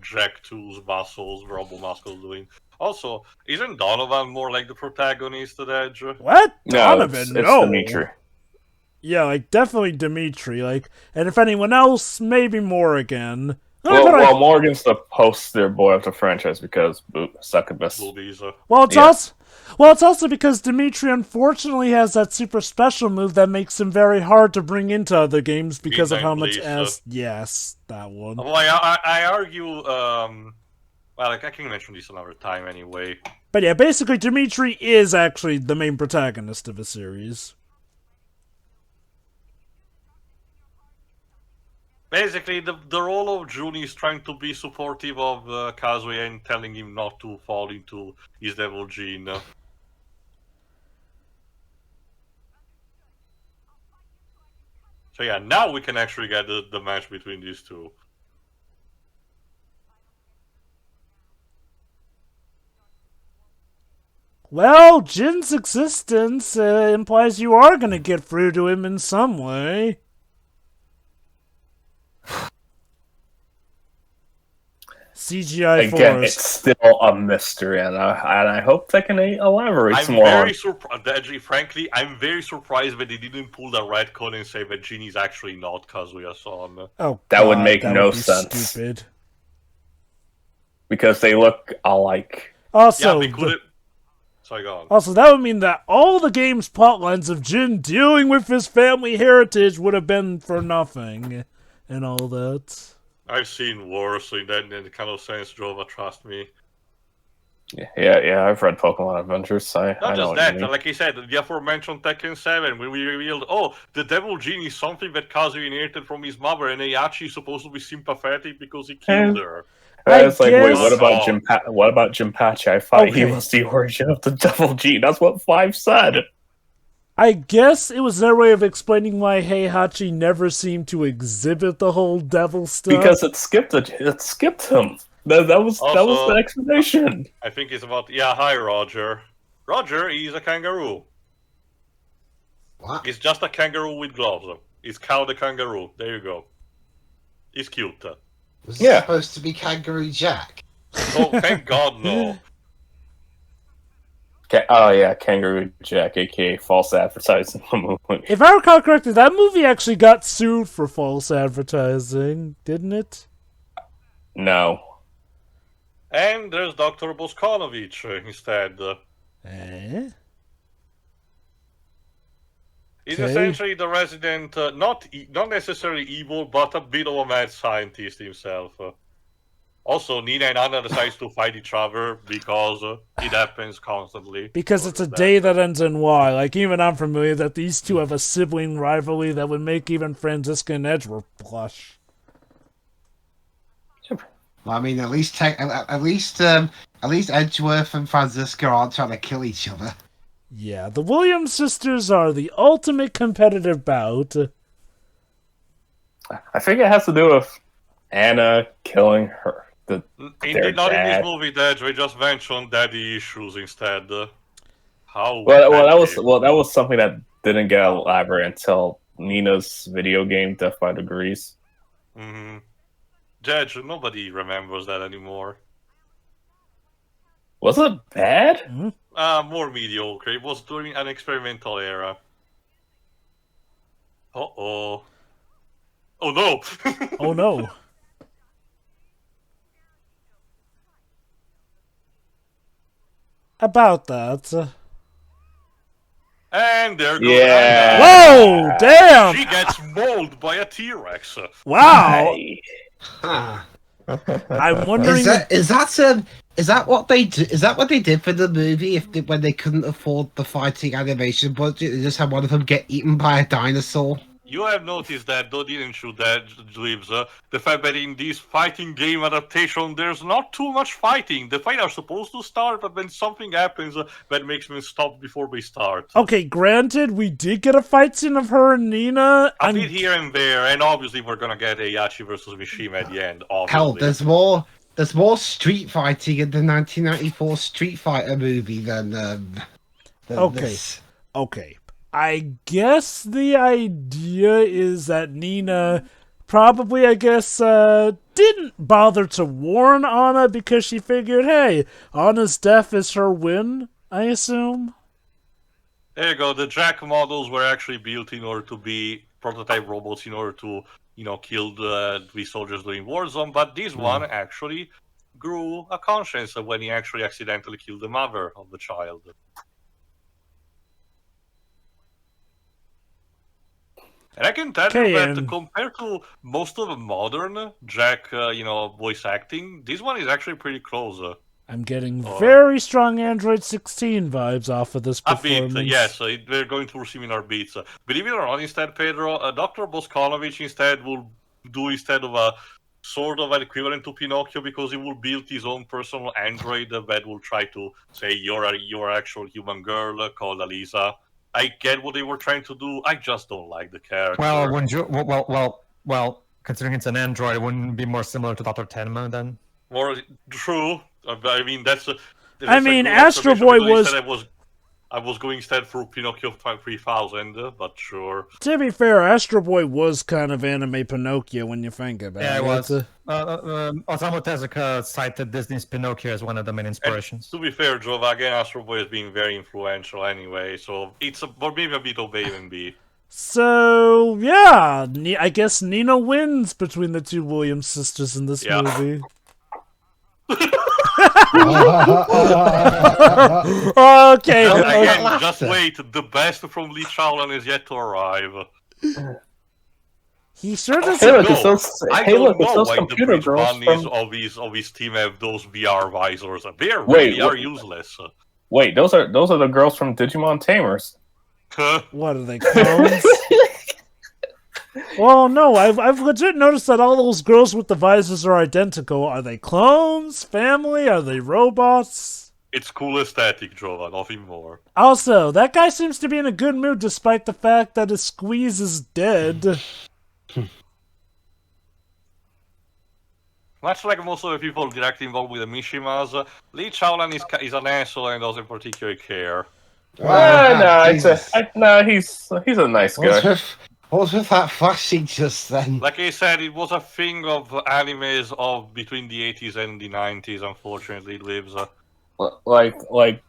Jack 2's muscles, Robo muscles doing. Also, isn't Donovan more like the protagonist at Edge? What? Donovan? No, it's Dimitri. Yeah, definitely Dimitri. And if anyone else, maybe Morrigan. Well, Morgan's the poster boy of the franchise because succubus. Well, it's also because Dimitri unfortunately has that super special move that makes him very hard to bring into other games because of how much S. Yes, that one. Well, I argue. I can mention this another time anyway. But yeah, basically, Dimitri is actually the main protagonist of a series. Basically, the role of Jun is trying to be supportive of Kazuya and telling him not to fall into his devil gene. So yeah, now we can actually get the match between these two. Well, Jin's existence implies you are going to get through to him in some way. CGI Again, forest. it's still a mystery, and I hope Tekken 8 elaborates I'm more. very surprised. Frankly, I'm very surprised that they didn't pull the retcon and say that Genie's actually not Kazuya-san. Oh, That would God, make that no would be sense. Stupid. Because they look alike. Also, Yeah, they could have. Sorry, go on. also, that would mean that all the game's plotlines of Jin dealing with his family heritage would have been for nothing, and all that. I've seen worse in that kind of sense, Jova, trust me. Yeah, I've read Pokemon Adventures. I Not know just what that, you mean. like I said, the aforementioned Tekken 7, when we revealed, oh, the Devil Genie is something that Kazuya inherited from his mother, and Heihachi is supposed to be sympathetic because he killed her. It's like, wait, guess- what about Jinpachi? I thought he Okay. was the origin of the Devil Gene. That's what 5 said. I guess it was their way of explaining why Heihachi never seemed to exhibit the whole devil stuff. Because it skipped him. That was Also, the explanation. I think it's about, yeah, hi, Roger. Roger is a kangaroo. What? He's just a kangaroo with gloves. He's Cow the kangaroo. There you go. He's cute. Was Yeah. it supposed to be Kangaroo Jack? Oh, thank God, no. Oh yeah, Kangaroo Jack, aka false advertising the movie. If I recall correctly, that movie actually got sued for false advertising, didn't it? No. And there's Dr. Boskonovich instead. Eh? He's Okay. essentially the resident, not necessarily evil, but a bit of a mad scientist himself. Also, Nina and Anna decides to fight each other because it happens constantly. Because So it's a there's day that ends in Y. Like, even I'm familiar that these two have a sibling rivalry that would make even Franziska and Edgeworth blush. Well, I mean, at least Edgeworth and Franziska aren't trying to kill each other. Yeah, the Williams sisters are the ultimate competitive bout. I think it has to do with Anna killing her. Their not in dad. this movie, Dad. We just mentioned daddy issues instead. How? Well, petty. that was something that didn't get elaborate until Nina's video game Death by Degrees. Mm-hmm. Judge, nobody remembers that anymore. Was it bad? More mediocre. It was during an experimental era. Uh-oh. Oh no! Oh no. About that. And there goes Yeah. Anna. Whoa! Damn! She gets mauled by a T-Rex. Wow! Hey. Huh. I'm wondering. Is that what they do? Is that what they did for the movie? When they couldn't afford the fighting animation budget, they just had one of them get eaten by a dinosaur. You have noticed that, though, didn't you, that, Dweebs? The fact that in this fighting game adaptation, there's not too much fighting. The fight are supposed to start, but then something happens that makes them stop before they start. Okay, granted, we did get a fight scene of her and Nina. A bit here and there, and obviously we're gonna get Heihachi versus Mishima at the end, obviously. Hell, there's more street fighting in the 1994 Street Fighter movie than Okay. this. Okay. I guess the idea is that Nina probably, didn't bother to warn Anna because she figured, hey, Anna's death is her win, I assume? There you go, the Jack models were actually built in order to be prototype robots in order to, kill the soldiers during Warzone, but this one actually grew a conscience when he actually accidentally killed the mother of the child. And I can tell you that compared to most of the modern Jack, voice acting, this one is actually pretty close. I'm getting very strong Android 16 vibes off of this A performance. bit, yes. They're going through similar beats. Believe it or not, instead, Pedro, Dr. Boskonovich instead will do instead of a sort of an equivalent to Pinocchio because he will build his own personal android that will try to say you're actual human girl called Alisa. I get what they were trying to do. I just don't like the character. Well, considering it's an android, it wouldn't be more similar to Dr. Tenma then? More true. I mean, that's Astro Boy was I was going instead for Pinocchio 3000, but sure. To be fair, Astro Boy was kind of anime Pinocchio when you think about it. Yeah, it was. Osamu Tezuka cited Disney's Pinocchio as one of the main inspirations. To be fair, Jova, again, Astro Boy has been very influential anyway, so it's for maybe a bit of A and B. So, yeah, I guess Nina wins between the two Williams sisters in this movie. Okay. Again, just wait. The best from Lee Shaolan is yet to arrive. He sure does. Hey, look, it's those, I hey, don't look, it's know those why the computer bridge girls bunnies from... of his team have those VR visors. They really Wait, are what- useless. Wait, those are the girls from Digimon Tamers. What are they, clones? Well, no, I've legit noticed that all those girls with the visors are identical. Are they clones? Family? Are they robots? It's cool aesthetic, Jova, nothing more. Also, that guy seems to be in a good mood despite the fact that his squeeze is dead. Much like most of the people directly involved with the Mishimas, Lee Shaolan is an asshole and doesn't particularly care. He's a nice guy. What's with that flashing just then? Like I said, it was a thing of animes of between the 80s and the 90s, unfortunately, it lives. Like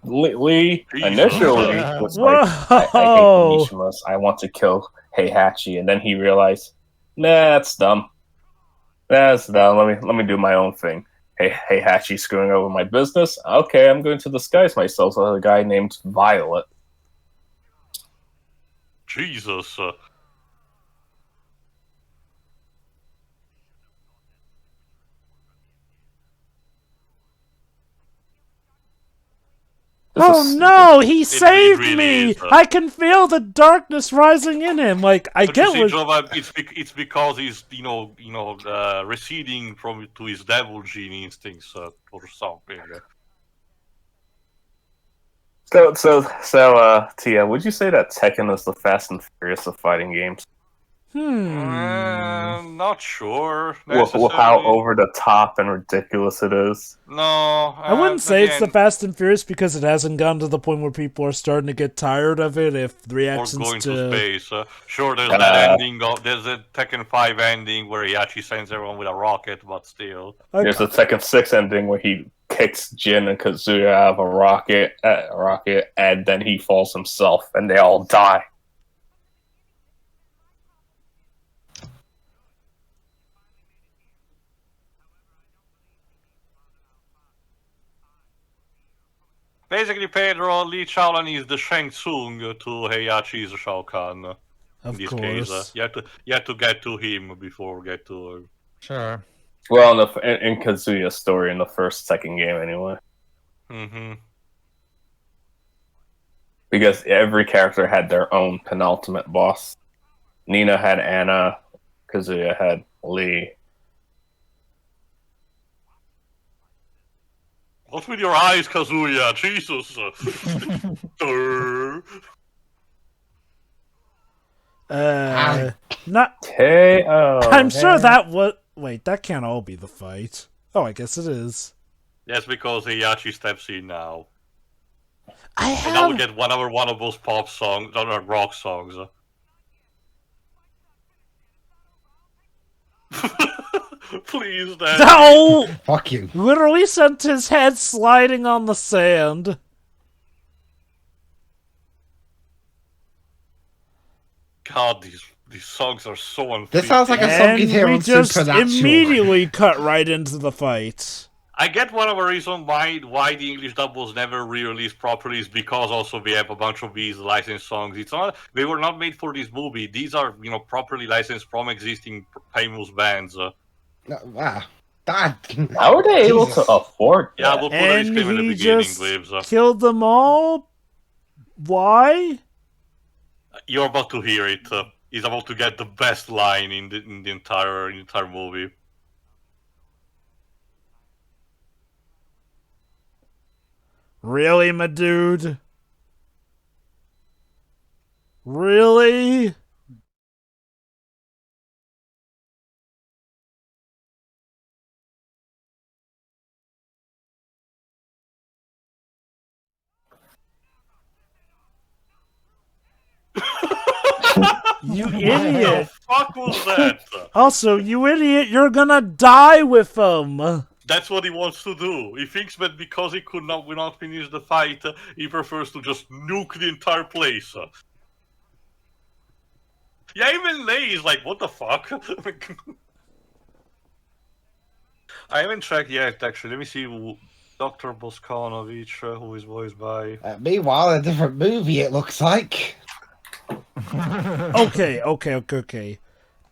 Lee Jesus. initially was like, I hate the Whoa! Mishimas. I want to kill Heihachi, and then he realized, nah, that's dumb. That's dumb. Let me do my own thing. Hey, Heihachi screwing over my business. Okay, I'm going to disguise myself as a guy named Violet. Jesus. Oh no, he saved really me! is, I can feel the darkness rising in him. Like, I But get you see, what... Jova, it's because he's receding from to his devil gene instincts or something. So, Tia, would you say that Tekken is the Fast and Furious of fighting games? Not sure. With how necessarily. over the top and ridiculous it is? No, I wouldn't say it's the again, Fast and Furious because it hasn't gotten to the point where people are starting to get tired of it. If the or reactions going to... to space. Sure, there's that ending. There's a Tekken 5 ending where he actually sends everyone with a rocket, but still. There's a Tekken 6 ending where he kicks Jin and Kazuya out of a rocket, and then he falls himself, and they all die. Basically, Pedro, Lee Shaolan is the Shang Tsung to Heihachi's Shao Kahn. In Of this course. case, you have to get to him before get to. Sure. Well, in Kazuya's story in the first Tekken game, anyway. Mm-hmm. Because every character had their own penultimate boss. Nina had Anna, Kazuya had Lee. What's with your eyes, Kazuya? Jesus. Not... K.O. I'm sure that was... Wait, that can't all be the fight. Oh, I guess it is. That's because Heihachi steps in now. I And now we have... get one of those pop songs, or rock songs. Please, Daddy. No! Fuck you. Literally sent his head sliding on the sand. God, these songs are so unfit. This sounds like a song And you'd hear we on just Supernatural. immediately cut right into the fight. I get one of the reasons why the English dub was never re-released properly is because also we have a bunch of these licensed songs. It's not they were not made for this movie. These are properly licensed from existing famous bands. Wow. Dad. How are they able to Jesus. afford that? Yeah, we'll put a And disclaimer in the he beginning, just Glibs. killed them all? Why? You're about to hear it. He's about to get the best line in the entire movie. Really, my dude? Really? You What the idiot. fuck was that? Also, you idiot, you're gonna die with him. That's what he wants to do. He thinks that because he will not finish the fight, he prefers to just nuke the entire place. Yeah, even Lei is like, what the fuck? I haven't checked yet, actually. Let me see. Dr. Boskanovich, who is voiced by... Meanwhile, a different movie, it looks like. Okay.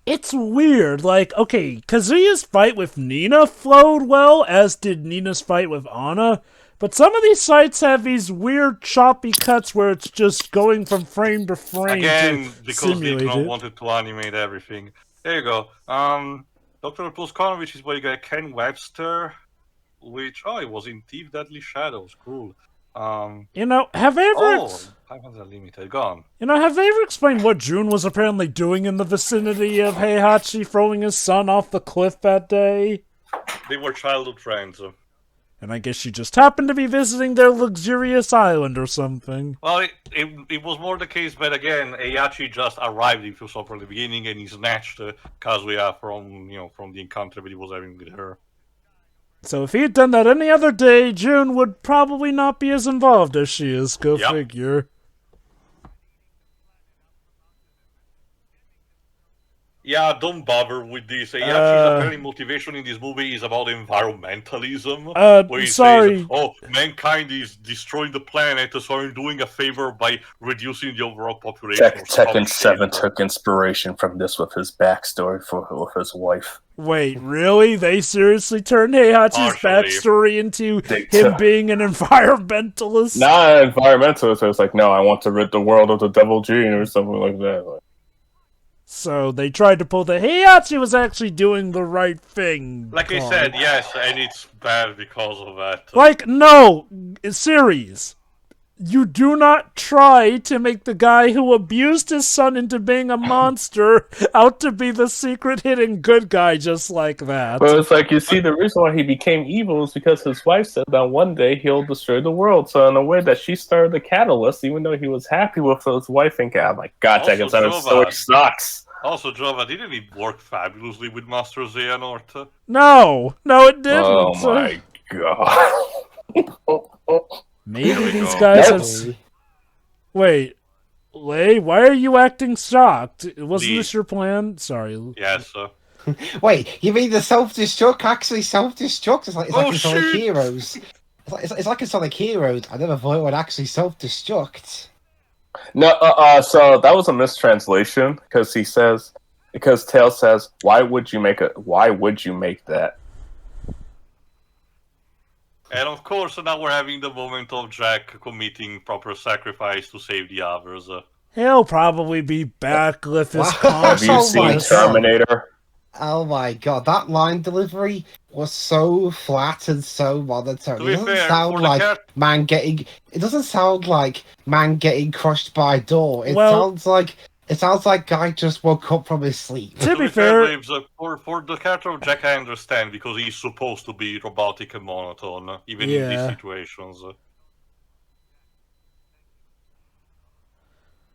It's weird. Like, okay, Kazuya's fight with Nina flowed well, as did Nina's fight with Anna. But some of these fights have these weird choppy cuts where it's just going from frame to frame Again, to because simulate Dejimon it. wanted to animate everything. There you go. Dr. Boskanovich is by Ken Webster, which... Oh, it was in Thief Deadly Shadows. Cool. You know, have they ever... Time has Unlimited. Gone. You know, have they ever explained what June was apparently doing in the vicinity of Heihachi throwing his son off the cliff that day? They were childhood friends. And I guess she just happened to be visiting their luxurious island or something. Well, it was more the case, but again, Heihachi just arrived in Fusopo from the beginning, and he snatched Kazuya from the encounter that he was having with her. So if he had done that any other day, June would probably not be as involved as she is, go Yep. figure. Yeah, don't bother with this. Heihachi's apparently motivation in this movie is about environmentalism. Where he sorry. says, oh, mankind is destroying the planet, so I'm doing a favor by reducing the overall population. Tekken 7 took inspiration from this with his backstory with his wife. Wait, really? They seriously turned Heihachi's backstory into him being an environmentalist? Not an environmentalist. It was like, no, I want to rid the world of the devil gene or something like that. So they tried to pull the Heihachi was actually doing the right thing. Like I said, yes, and it's bad because of that. Like, no, series. You do not try to make the guy who abused his son into being a monster out to be the secret hidden good guy just like that. But it's like, you see, the reason why he became evil is because his wife said that one day he'll destroy the world. So in a way that she started the catalyst, even though he was happy with his wife and God, my God, Tekken 7 story sucks. Also, Jova, didn't it work fabulously with Master Xehanort? No, it didn't. Oh my God. Maybe these guys have... Wait, Lei, why are you acting shocked? Wasn't this your plan? Sorry. Yes, Wait, you mean the self-destruct actually self-destruct? It's like in Sonic Heroes. It's like in Sonic Heroes. I never thought it would actually self-destruct. No, so that was a mistranslation because Tails says, why would you make that? And of course, now we're having the moment of Jack committing proper sacrifice to save the others. He'll probably be back with his Have you seen Terminator? Oh my God, that line delivery was so flat and so monotone. It doesn't sound like man getting crushed by a door. It sounds like guy just woke up from his sleep. To be fair, Waves, for the character of Jack, I understand because he's supposed to be robotic and monotone, even in these situations.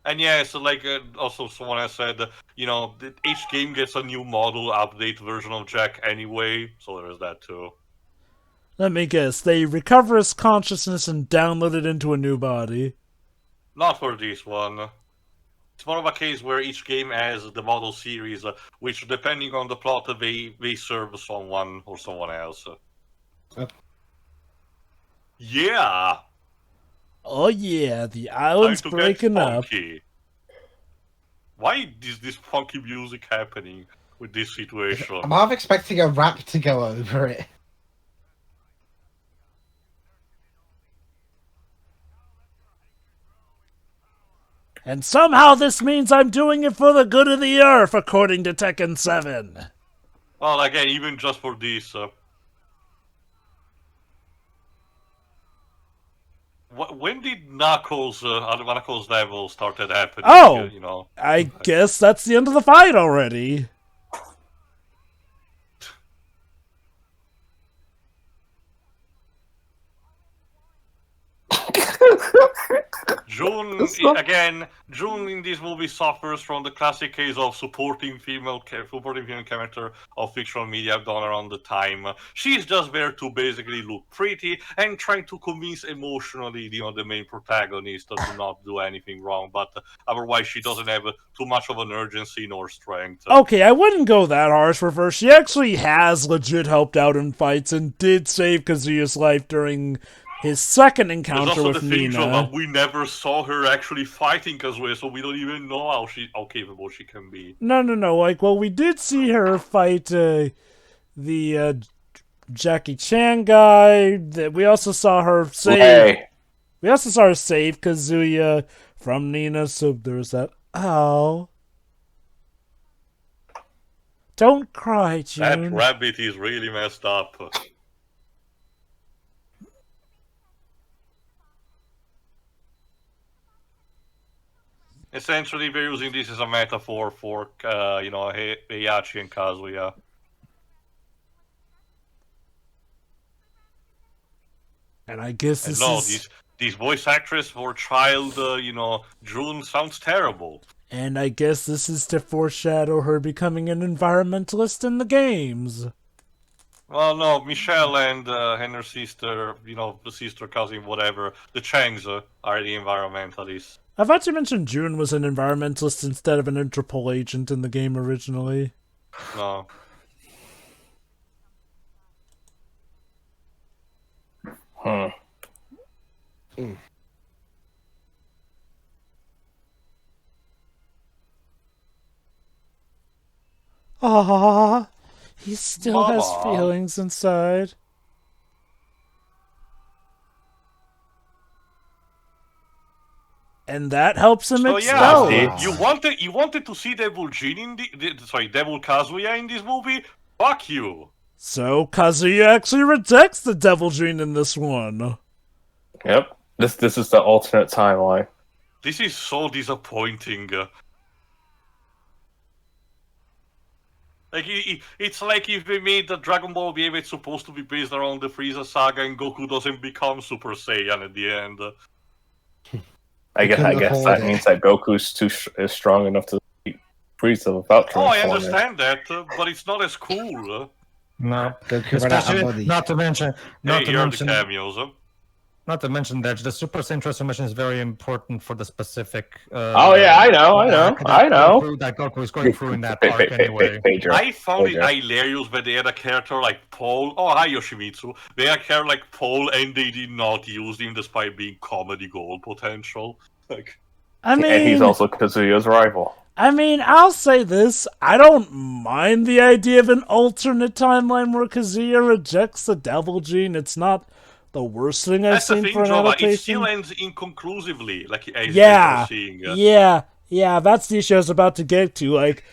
And yes, like also someone has said, each game gets a new model update version of Jack anyway, so there's that too. Let me guess, they recover his consciousness and download it into a new body. Not for this one. It's more of a case where each game has the model series, which depending on the plot, they serve someone or someone else. Yeah! Oh yeah, the island's breaking up. Why is this funky music happening with this situation? I'm half expecting a rap to go over it. And somehow this means I'm doing it for the good of the earth, according to Tekken 7. Well, again, even just for this... When did Knuckles level started happening? Oh, I guess that's the end of the fight already. June again. June in this movie suffers from the classic case of supporting female character of fictional media done around the time. She's just there to basically look pretty and trying to convince emotionally, the main protagonist to not do anything wrong. But otherwise, she doesn't have too much of an urgency nor strength. Okay, I wouldn't go that harsh with her. She actually has legit helped out in fights and did save Kazuya's life during his second encounter with Nina. We never saw her actually fighting Kazuya, so we don't even know how capable she can be. No. Like, well, we did see her fight the Jackie Chan guy. We also saw her save. Hey. We also saw her save Kazuya from Nina. So there's that. Oh, don't cry, June. That rabbit is really messed up. Essentially, we're using this as a metaphor for, Heihachi and Kazuya. And I guess this voice actress for child, June sounds terrible. And I guess this is to foreshadow her becoming an environmentalist in the games. Well, no, Michelle and her sister, the sister, cousin, whatever, the Changs are the environmentalists. I thought you mentioned June was an environmentalist instead of an Interpol agent in the game originally. No. Aww, he still has Mama. feelings inside. And that helps him expel. You wanted to see Devil Jin in Devil Kazuya in this movie? Fuck you. So Kazuya actually rejects the Devil Jin in this one. Yep. This is the alternate timeline. This is so disappointing. Like it's like if they made the Dragon Ball BA it's supposed to be based around the Frieza saga and Goku doesn't become Super Saiyan at the end. I guess that means that Goku's is strong enough to beat Frieza without transforming. I understand that, but it's not as cool. No, Goku especially not to mention the cameos. Not to mention that the Super Saiyan transformation is very important for the specific. I know. That Goku is going through in that arc anyway. I found it hilarious that they had a character like Paul. Oh, hi Yoshimitsu. They had a character like Paul, and they did not use him despite being comedy gold potential. And he's also Kazuya's rival. I mean, I'll say this. I don't mind the idea of an alternate timeline where Kazuya rejects the Devil Gene. It's not the worst thing I've seen for an adaptation. It still ends inconclusively, as you're seeing. Yeah, that's the issue I was about to get to. Like,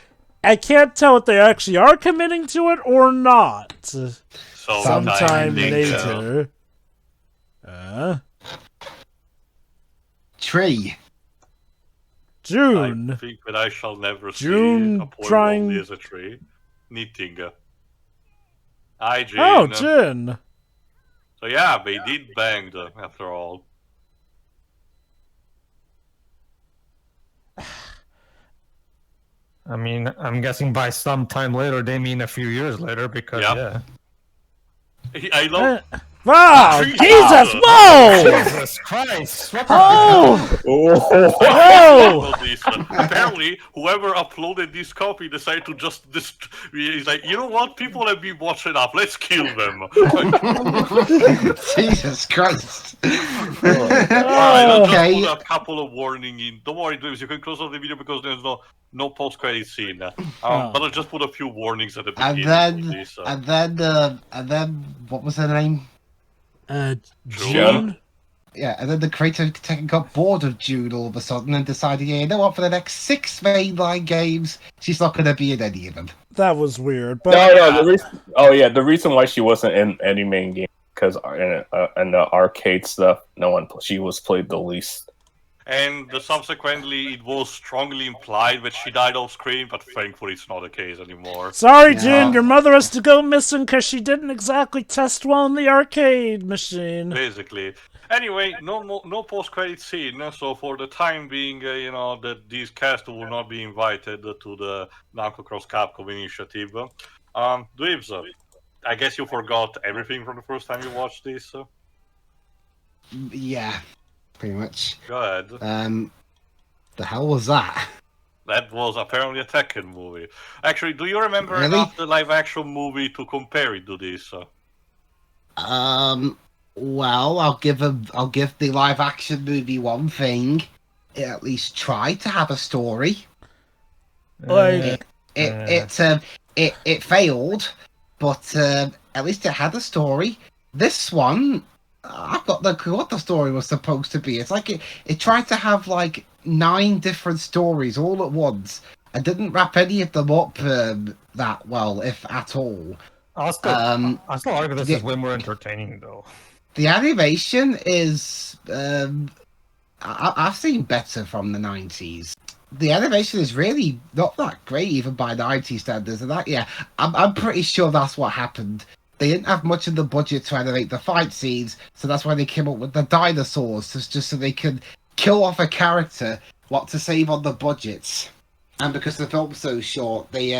I can't tell if they actually are committing to it or not. Sometime later. Tree. June. I think that I shall never June see a poem as a tree. Knitting. Hi, Jin. Oh, Jin. So yeah, they did bang after all. I mean, I'm guessing by some time later they mean a few years later because I love. Wow! Jesus! Whoa! Jesus Christ! What Whoa! Apparently, whoever uploaded this copy decided to just he's like, you know what? People have been watching up. Let's kill them. Jesus Christ! I'll just put a couple of warning in. Don't worry, James. You can close off the video because there's no post-credit scene. But I'll just put a few warnings at the beginning. And then, what was her name? June? Yeah, and then the creator of Tekken got bored of June all of a sudden and decided, you know what, for the next 6 mainline games, she's not going to be in any of them. That was weird. But the reason why she wasn't in any main game because in the arcade stuff, she was played the least. and subsequently it was strongly implied that she died off screen, but thankfully it's not the case anymore. Sorry, Yeah. Jin, your mother has to go missing because she didn't exactly test well in the arcade machine. Basically. Anyway, no post-credit scene, so for the time being, that these cast will not be invited to the Namco Cross Capcom initiative. Dweebs, I guess you forgot everything from the first time you watched this. Yeah, pretty much. Go ahead. The hell was that? That was apparently a Tekken movie. Actually, do you remember Really? enough the live-action movie to compare it to this? Well, I'll give the live action movie one thing. It at least tried to have a story. Like, It failed, but at least it had a story. This one, I've got the clue what the story was supposed to be. It's like it tried to have like 9 different stories all at once and didn't wrap any of them up that well, if at all. I still argue this is way more entertaining though. The animation is I've seen better from the 90s. The animation is really not that great even by 90s standards, and I'm pretty sure that's what happened. They didn't have much of the budget to animate the fight scenes, so that's why they came up with the dinosaurs, just so they could kill off a character, to save on the budgets. And because the film's so short, they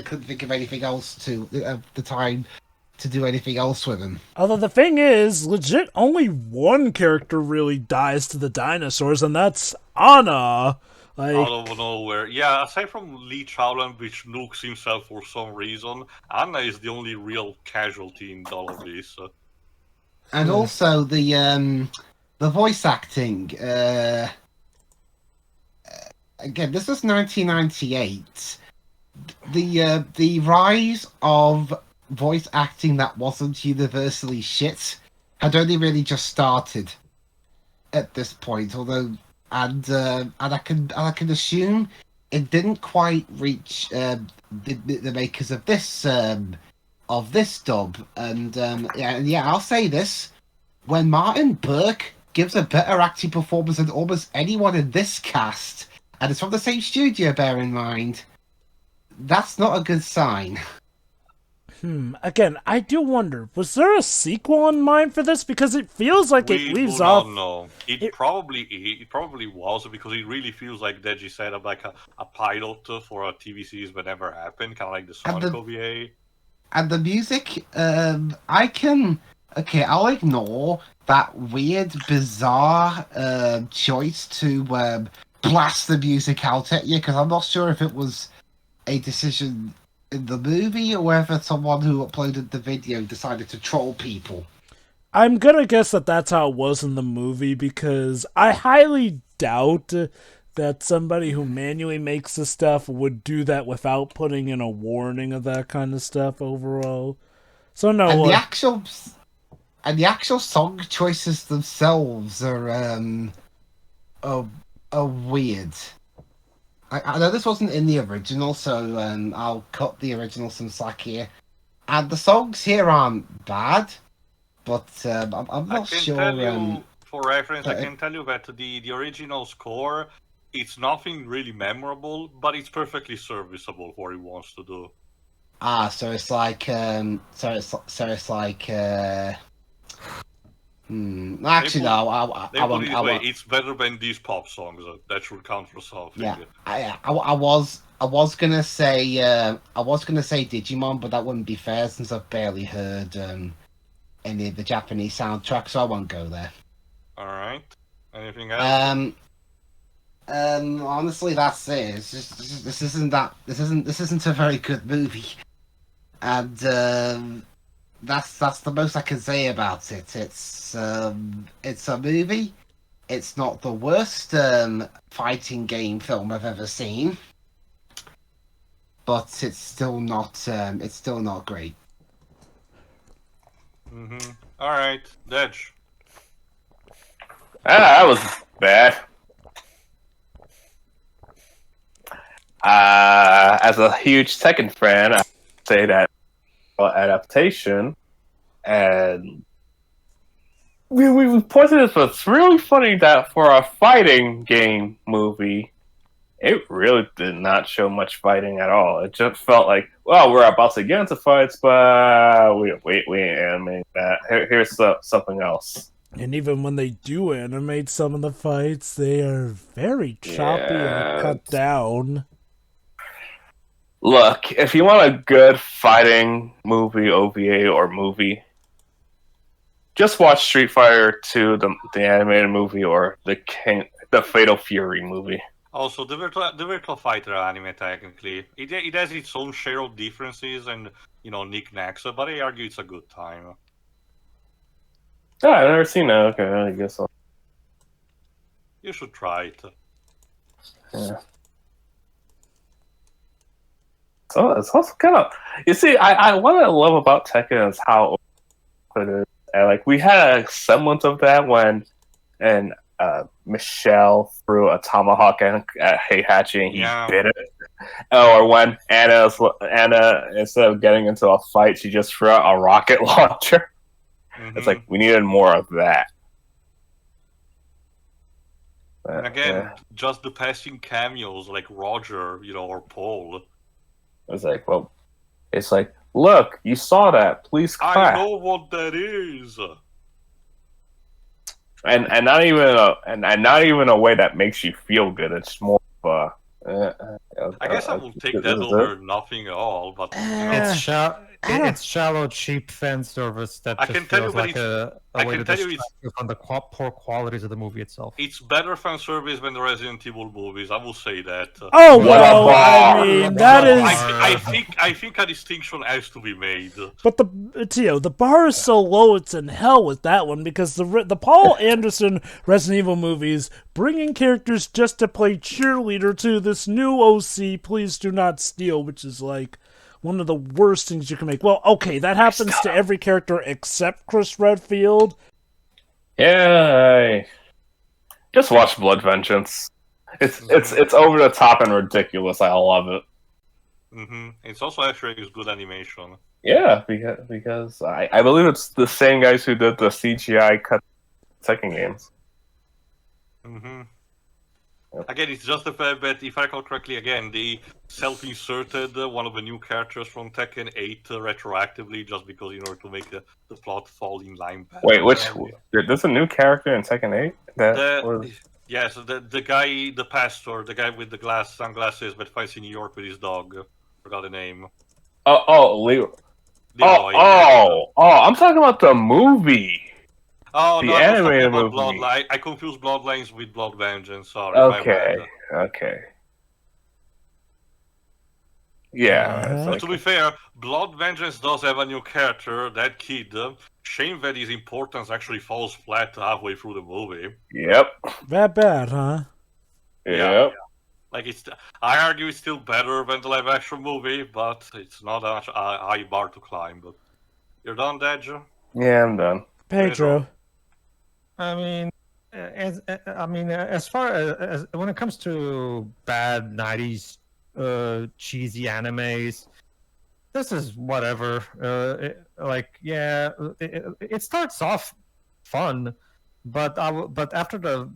couldn't think of anything else the time to do anything else with them. although the thing is, legit, only one character really dies to the dinosaurs, and that's Anna. Like, Out of nowhere. Yeah, aside from Lee Chowland, which nukes himself for some reason, Anna is the only real casualty in all of this. And also the voice acting. Again, this was 1998. The rise of voice acting that wasn't universally shit had only really just started at this point. Although, and I can assume it didn't quite reach the makers of this dub. And I'll say this: when Martin Burke gives a better acting performance than almost anyone in this cast, and it's from the same studio, bear in mind, that's not a good sign. again, I do wonder, was there a sequel in mind for this? Because it feels like We it leaves do off. not know. It probably was, because it really feels like Deji set up like a pilot for a TV series that never happened, kind of like the Sonic OVA. And the music, I'll ignore that weird, bizarre choice to blast the music out at you, because I'm not sure if it was a decision in the movie or whether someone who uploaded the video decided to troll people. I'm gonna guess that that's how it was in the movie, because I highly doubt that somebody who manually makes this stuff would do that without putting in a warning of that kind of stuff overall. So no, And the actual song choices themselves are weird. I know this wasn't in the original, so I'll cut the original some slack here. And the songs here aren't bad, but I'm not sure. Tell you, for reference, I can tell you that the original score, it's nothing really memorable, but it's perfectly serviceable for what he wants to do. So it's like Actually, no. I won't. It's better than these pop songs. That should count for something. Yeah, I was gonna say Digimon, but that wouldn't be fair since I've barely heard any of the Japanese soundtracks, so I won't go there. All right. Anything else? Honestly, that's it. It's just, this isn't a very good movie, and that's the most I can say about it. It's a movie. It's not the worst fighting game film I've ever seen, but it's still not great. Mm-hmm. All right, Dej. That was bad. As a huge Tekken fan, I would say that adaptation, and we pointed this, but it's really funny that for a fighting game movie, it really did not show much fighting at all. It just felt like, well, we're about to get into fights, but we ain't animating that. Here's something else. And even when they do animate some of the fights, they are very choppy and cut down. Look, if you want a good fighting movie, OVA, or movie, just watch Street Fighter 2, the animated movie, or the Fatal Fury movie. Also, the Virtual Fighter anime, technically, it has its own share of differences and, knickknacks, but I argue it's a good time. Yeah, I've never seen that. Okay, I guess so. You should try it. Yeah. So it's also kind of, you see, what I love about Tekken is how it is. And, like, we had a semblance of that when Michelle threw a tomahawk at Heihachi and he bit it. Or when Anna, instead of getting into a fight, she just threw out a rocket launcher. Mm-hmm. It's like, we needed more of that. And again, just the passing cameos like Roger, or Paul. It's like, well, it's like, look, you saw that. Please clap. I know what that is. And not even a way that makes you feel good. It's more of I guess I will take that over nothing at all. But it's shallow, cheap fan service that I just can tell feels you like a way to distract you from the poor qualities of the movie itself. It's better fan service than the Resident Evil movies. I will say that. Oh well, I mean that is. I think a distinction has to be made. But the bar is so low, it's in hell with that one because the Paul Anderson Resident Evil movies bringing characters just to play cheerleader to this new OC, Please Do Not Steal, which is like one of the worst things you can make. Well, okay, that happens to every character except Chris Redfield. Yeah, just watch Blood Vengeance. It's over the top and ridiculous. I love it. Mm-hmm. It's also actually good animation. Yeah, because I believe it's the same guys who did the CGI cut Tekken games. Mm-hmm. Again, it's just the fact that, if I recall correctly, again, they self-inserted one of the new characters from Tekken 8 retroactively, just because in order to make the plot fall in line. Wait, there's a new character in Tekken 8? Yes, the guy, the pastor, the guy with the sunglasses that fights in New York with his dog. Forgot the name. Leroy. I'm talking about the movie. Oh, the no, animated movie. Bloodline. I confused Bloodlines with Blood Vengeance. Sorry. Okay. Yeah. To be fair, Blood Vengeance does have a new character, that kid. Shame that his importance actually falls flat halfway through the movie. Yep. That bad, huh? Yep. Like, I argue it's still better than the live-action movie, but it's not a high bar to climb. But you're done, Dej? Yeah, I'm done. Pedro. I mean, as far as when it comes to bad '90s cheesy animes, this is whatever. It starts off fun, but after the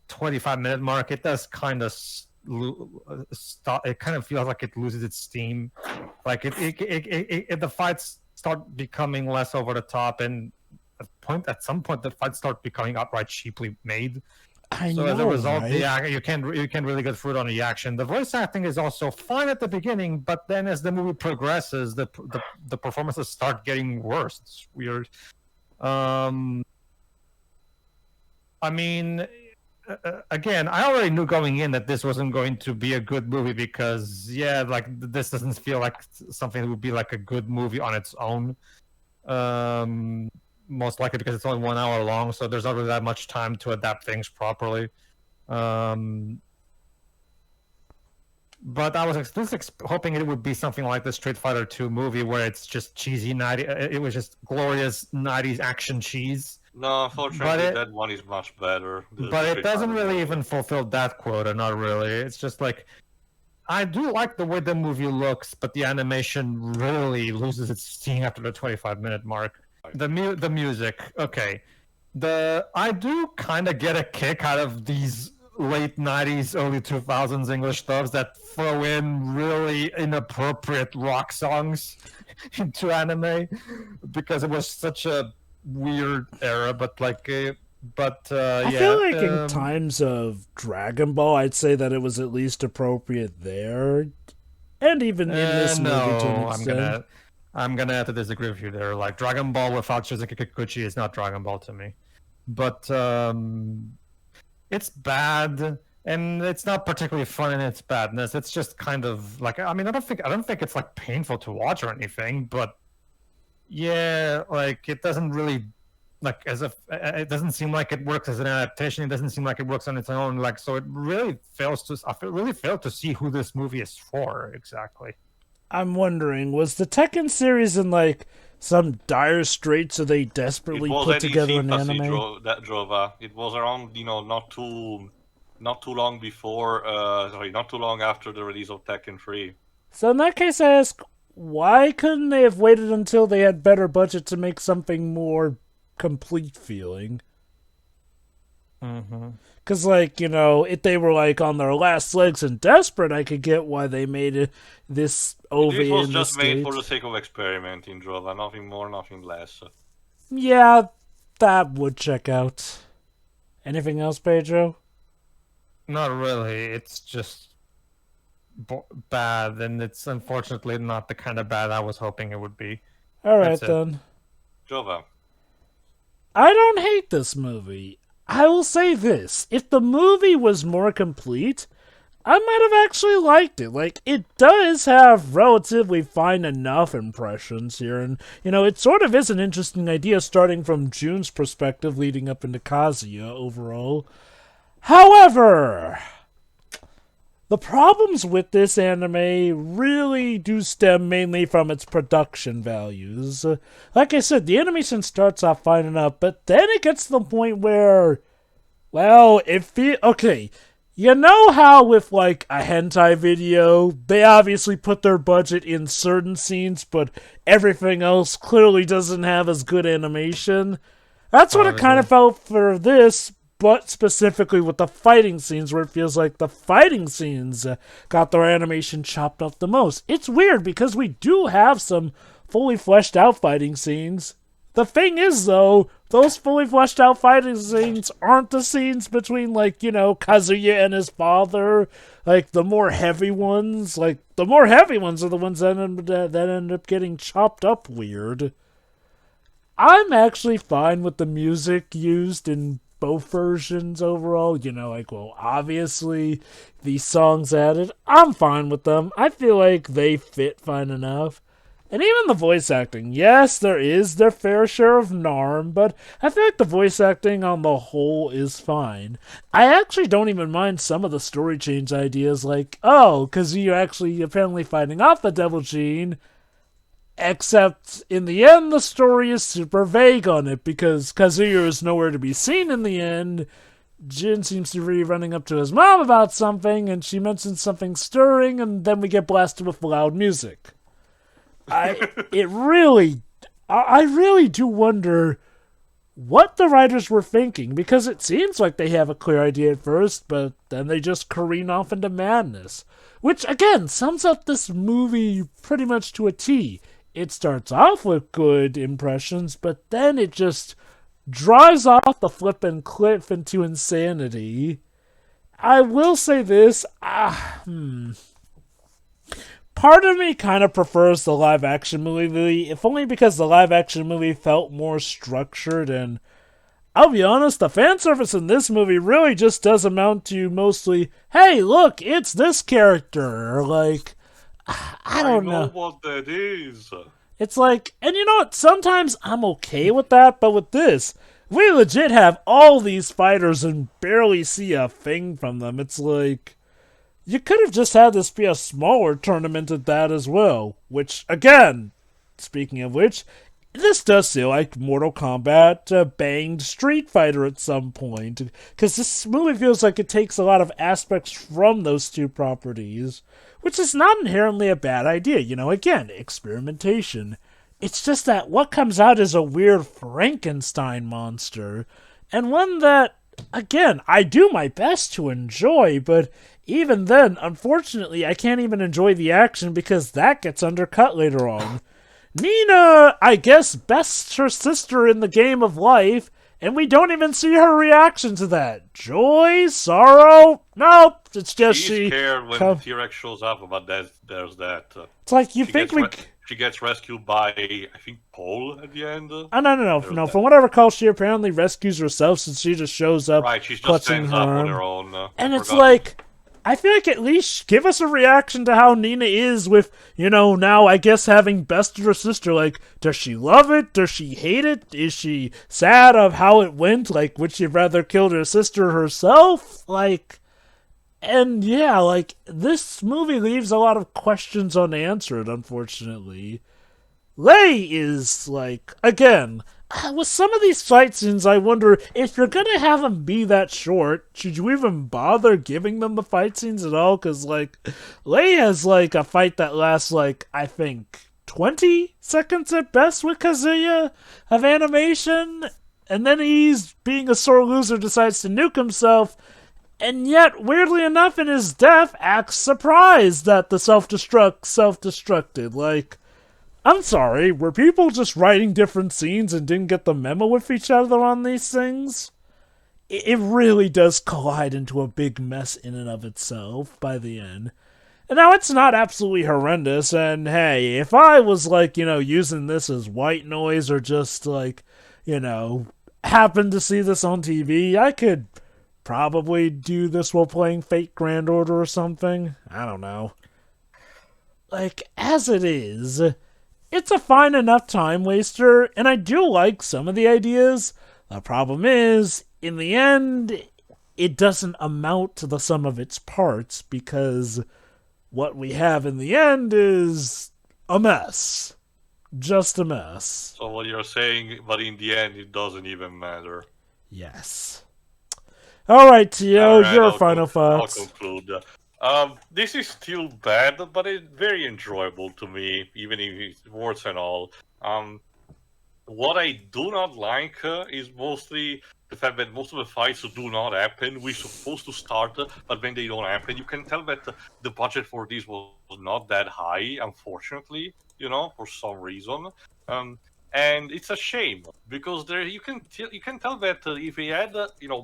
25-minute mark, it does kind of stop. It kind of feels like it loses its steam. Like the fights start becoming less over the top and. At some point, the fights start becoming outright cheaply made. As a result, right? You can't really get fruit on the action. The voice acting is also fine at the beginning, but then as the movie progresses, the performances start getting worse. It's weird. I mean, again, I already knew going in that this wasn't going to be a good movie because, this doesn't feel like something that would be like a good movie on its own. Most likely because it's only 1 hour long, so there's not really that much time to adapt things properly. But I was hoping it would be something like the Street Fighter 2 movie where it's just cheesy 90s. It was just glorious 90s action cheese. No, unfortunately, that one is much better. But it doesn't really even fulfill that quota, not really. It's just like, I do like the way the movie looks, but the animation really loses its steam after the 25-minute mark. The music, okay. I do kind of get a kick out of these late 90s, early 2000s English dubs that throw in really inappropriate rock songs into anime because it was such a weird era. But I yeah, feel like in times of Dragon Ball, I'd say that it was at least appropriate there, and even in this movie to an extent. I'm gonna have to disagree with you there. Like Dragon Ball without Shizuka Kikuchi is not Dragon Ball to me, but it's bad and it's not particularly fun in its badness. It's just kind of like, I mean, I don't think it's like painful to watch or anything, but yeah, like it doesn't really like it doesn't seem like it works as an adaptation. It doesn't seem like it works on its own. Like so, it really really failed to see who this movie is for exactly. I'm wondering, was the Tekken series in like some dire straits, so they desperately put together an anime? That drove. It was around, not too long before. Not too long after the release of Tekken 3. So in that case, I ask, why couldn't they have waited until they had better budget to make something more complete feeling? Because, if they were, on their last legs and desperate, I could get why they made this OVA in the States. It was just made for the sake of experimenting, Drova. Nothing more, nothing less. Yeah, that would check out. Anything else, Pedro? Not really. It's just bad, and it's unfortunately not the kind of bad I was hoping it would be. Alright, then. Drova. I don't hate this movie. I will say this, if the movie was more complete, I might have actually liked it. It does have relatively fine enough impressions here, and, it sort of is an interesting idea starting from June's perspective leading up into Kazuya overall. However, the problems with this anime really do stem mainly from its production values. Like I said, the animation starts off fine enough, but then it gets to the point where, okay, you know how with, a hentai video, they obviously put their budget in certain scenes, but everything else clearly doesn't have as good animation? That's what it kind of felt for this, but specifically with the fighting scenes, where it feels like the fighting scenes got their animation chopped up the most. It's weird, because we do have some fully fleshed out fighting scenes. The thing is, though, those fully fleshed out fighting scenes aren't the scenes between, Kazuya and his father. The more heavy ones, are the ones that end up getting chopped up weird. I'm actually fine with the music used in both versions overall. Obviously, these songs added, I'm fine with them. I feel like they fit fine enough. And even the voice acting, yes, there is their fair share of narm, but I feel like the voice acting on the whole is fine. I actually don't even mind some of the story change ideas, because you're actually apparently fighting off the Devil Gene, except in the end the story is super vague on it, because Kazuya is nowhere to be seen in the end. Jin seems to be running up to his mom about something, and she mentions something stirring, and then we get blasted with loud music. I really do wonder what the writers were thinking, because it seems like they have a clear idea at first, but then they just careen off into madness. Which, again, sums up this movie pretty much to a T. It starts off with good impressions, but then it just drives off the flippin' cliff into insanity. I will say this, part of me kind of prefers the live-action movie, if only because the live-action movie felt more structured, and I'll be honest, the fan service in this movie really just does amount to mostly, hey, look, it's this character, I don't know what that is. It's and you know what, sometimes I'm okay with that, but with this, we legit have all these fighters and barely see a thing from them. It's you could have just had this be a smaller tournament at that as well. Which, again, speaking of which, this does feel like Mortal Kombat banged Street Fighter at some point. Because this movie feels like it takes a lot of aspects from those two properties. Which is not inherently a bad idea. Again, experimentation. It's just that what comes out is a weird Frankenstein monster, and one that, again, I do my best to enjoy, but even then, unfortunately, I can't even enjoy the action because that gets undercut later on. Nina, I guess, bests her sister in the game of life, and we don't even see her reaction to that. Joy? Sorrow? Nope, it's just She's scared when the T-Rex shows up, but there's that. It's like you think we... She gets rescued by, I think, Paul at the end. Oh, no. From what I recall, she apparently rescues herself since she just shows up. Right, she just stands up on her own. And it's like, I feel like at least give us a reaction to how Nina is with, now I guess having bested her sister. Like, does she love it? Does she hate it? Is she sad of how it went? Like, would she rather kill her sister herself? Like... And yeah, like, this movie leaves a lot of questions unanswered, unfortunately. Lei is, like, again, with some of these fight scenes, I wonder, if you're gonna have them be that short, should you even bother giving them the fight scenes at all? Because, like, Lei has, like, a fight that lasts, like, I think, 20 seconds at best with Kazuya of animation, and then he's, being a sore loser, decides to nuke himself. And yet, weirdly enough, in his death, acts surprised that the self-destructed. Like, I'm sorry, were people just writing different scenes and didn't get the memo with each other on these things? It really does collide into a big mess in and of itself by the end. And now, it's not absolutely horrendous, and hey, if I was, like, using this as white noise or just, like, happened to see this on TV, I could... probably do this while playing Fate Grand Order or something. I don't know. Like, as it is, it's a fine enough time waster, and I do like some of the ideas. The problem is, in the end, it doesn't amount to the sum of its parts, because what we have in the end is a mess. Just a mess. So what you're saying, but in the end, it doesn't even matter. Yes. Alright, Tio, your final thoughts. I'll conclude. This is still bad, but it's very enjoyable to me, even if it's worse and all. What I do not like is mostly the fact that most of the fights do not happen. We're supposed to start, but when they don't happen, you can tell that the budget for this was not that high, unfortunately, for some reason. And it's a shame because you can tell that if he had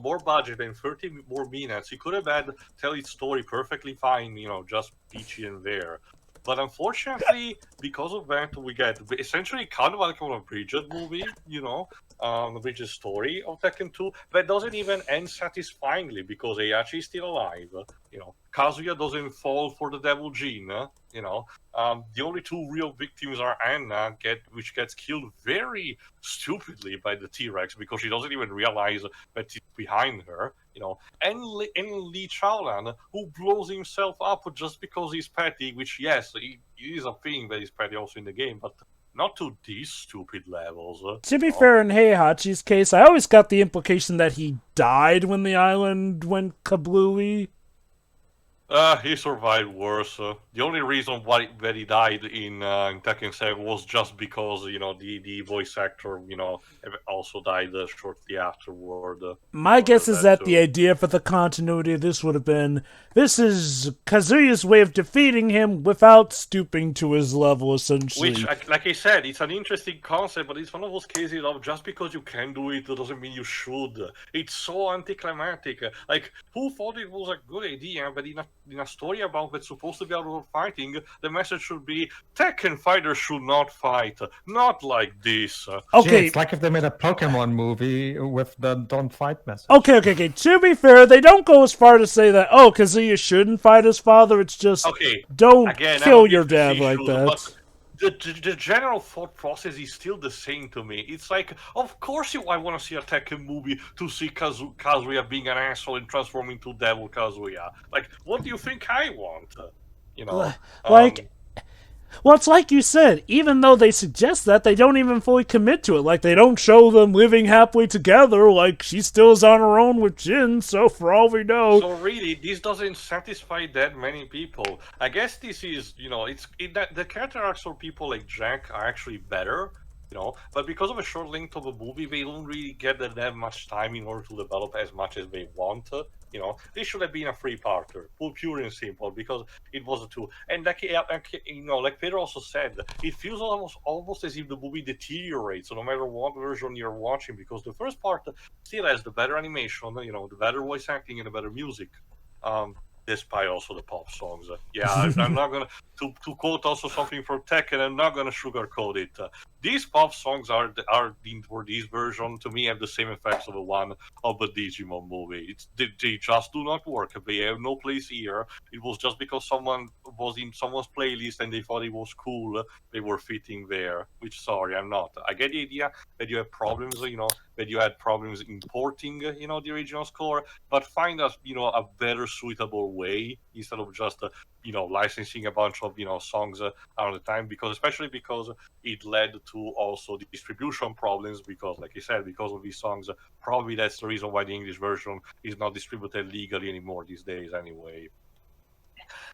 more budget than 30 more minutes, he could have tell his story perfectly fine, just peachy and there. But unfortunately, because of that, we get essentially kind of like a Bridget movie, the Bridget story of Tekken 2 that doesn't even end satisfyingly because Heihachi is still alive. Kazuya doesn't fall for the devil gene. The only two real victims are Anna, which gets killed very stupidly by the T-Rex because she doesn't even realize that it's behind her. And Lee Chaolan, who blows himself up just because he's petty, which, yes, he is a thing that he's petty also in the game, but not to these stupid levels. To be fair, in Heihachi's case, I always got the implication that he died when the island went kablooey. He survived worse. The only reason why that he died in Tekken 7 was just because the voice actor also died shortly afterward. My guess is that the idea for the continuity of this would have been this is Kazuya's way of defeating him without stooping to his level, essentially. Which, like I said, it's an interesting concept, but it's one of those cases of just because you can do it doesn't mean you should. It's so anticlimactic. Like, who thought it was a good idea, but in a story about that's supposed to be about fighting, the message should be Tekken fighters should not fight, not like this. Okay, it's like if they made a Pokemon movie with the don't fight message. Okay. To be fair, they don't go as far to say that Kazuya shouldn't fight his father. It's just don't kill your dad like that. The general thought process is still the same to me. It's like, of course I want to see a Tekken movie to see Kazuya being an asshole and transforming into Devil Kazuya. Like, what do you think I want? Well, it's like you said, even though they suggest that, they don't even fully commit to it. Like, they don't show them living happily together, like, she still is on her own with Jin, so for all we know... So really, this doesn't satisfy that many people. I guess this is, that the character arcs for people like Jack are actually better, but because of a short length of a movie, they don't really get that much time in order to develop as much as they want. This should have been a three-parter, pure and simple, because it was a two. And like Pedro also said, it feels almost as if the movie deteriorates, no matter what version you're watching, because the first part still has the better animation, the better voice acting and the better music. Despite also the pop songs. I'm not gonna to quote also something from Tekken. I'm not gonna sugarcoat it. These pop songs for this version to me have the same effects of the one of the Dejimon movie. They just do not work. They have no place here. It was just because someone was in someone's playlist and they thought it was cool. They were fitting there. Which sorry, I'm not. I get the idea that you have problems. That you had problems importing. The original score, but find us a better suitable way instead of just licensing a bunch of songs all the time, especially because it led to also distribution problems, because like I said, because of these songs, probably that's the reason why the English version is not distributed legally anymore these days anyway.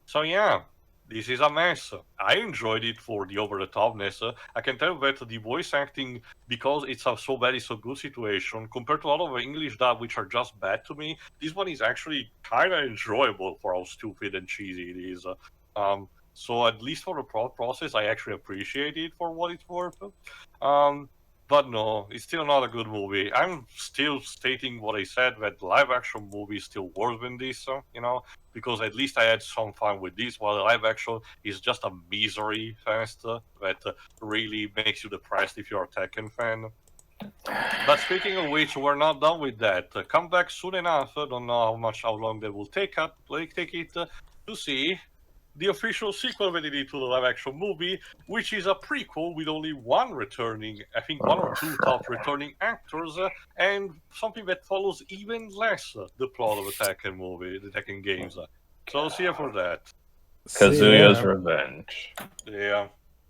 So yeah, this is a mess. I enjoyed it for the over-the-topness. I can tell that the voice acting, because it's a so bad, it's a good situation, compared to a lot of English dub, which are just bad to me, this one is actually kind of enjoyable for how stupid and cheesy it is. So at least for the process, I actually appreciate it for what it's worth. But no, it's still not a good movie. I'm still stating what I said, that the live-action movie is still worse than this, because at least I had some fun with this, while the live action is just a misery fest that really makes you depressed if you're a Tekken fan. But speaking of which, we're not done with that. Come back soon enough. I don't know how long they will take it to see the official sequel that they did to the live action movie, which is a prequel with only one returning, I think one or two top returning actors, and something that follows even less the plot of the Tekken movie, the Tekken games. So see you for that. Kazuya's Revenge. Yeah.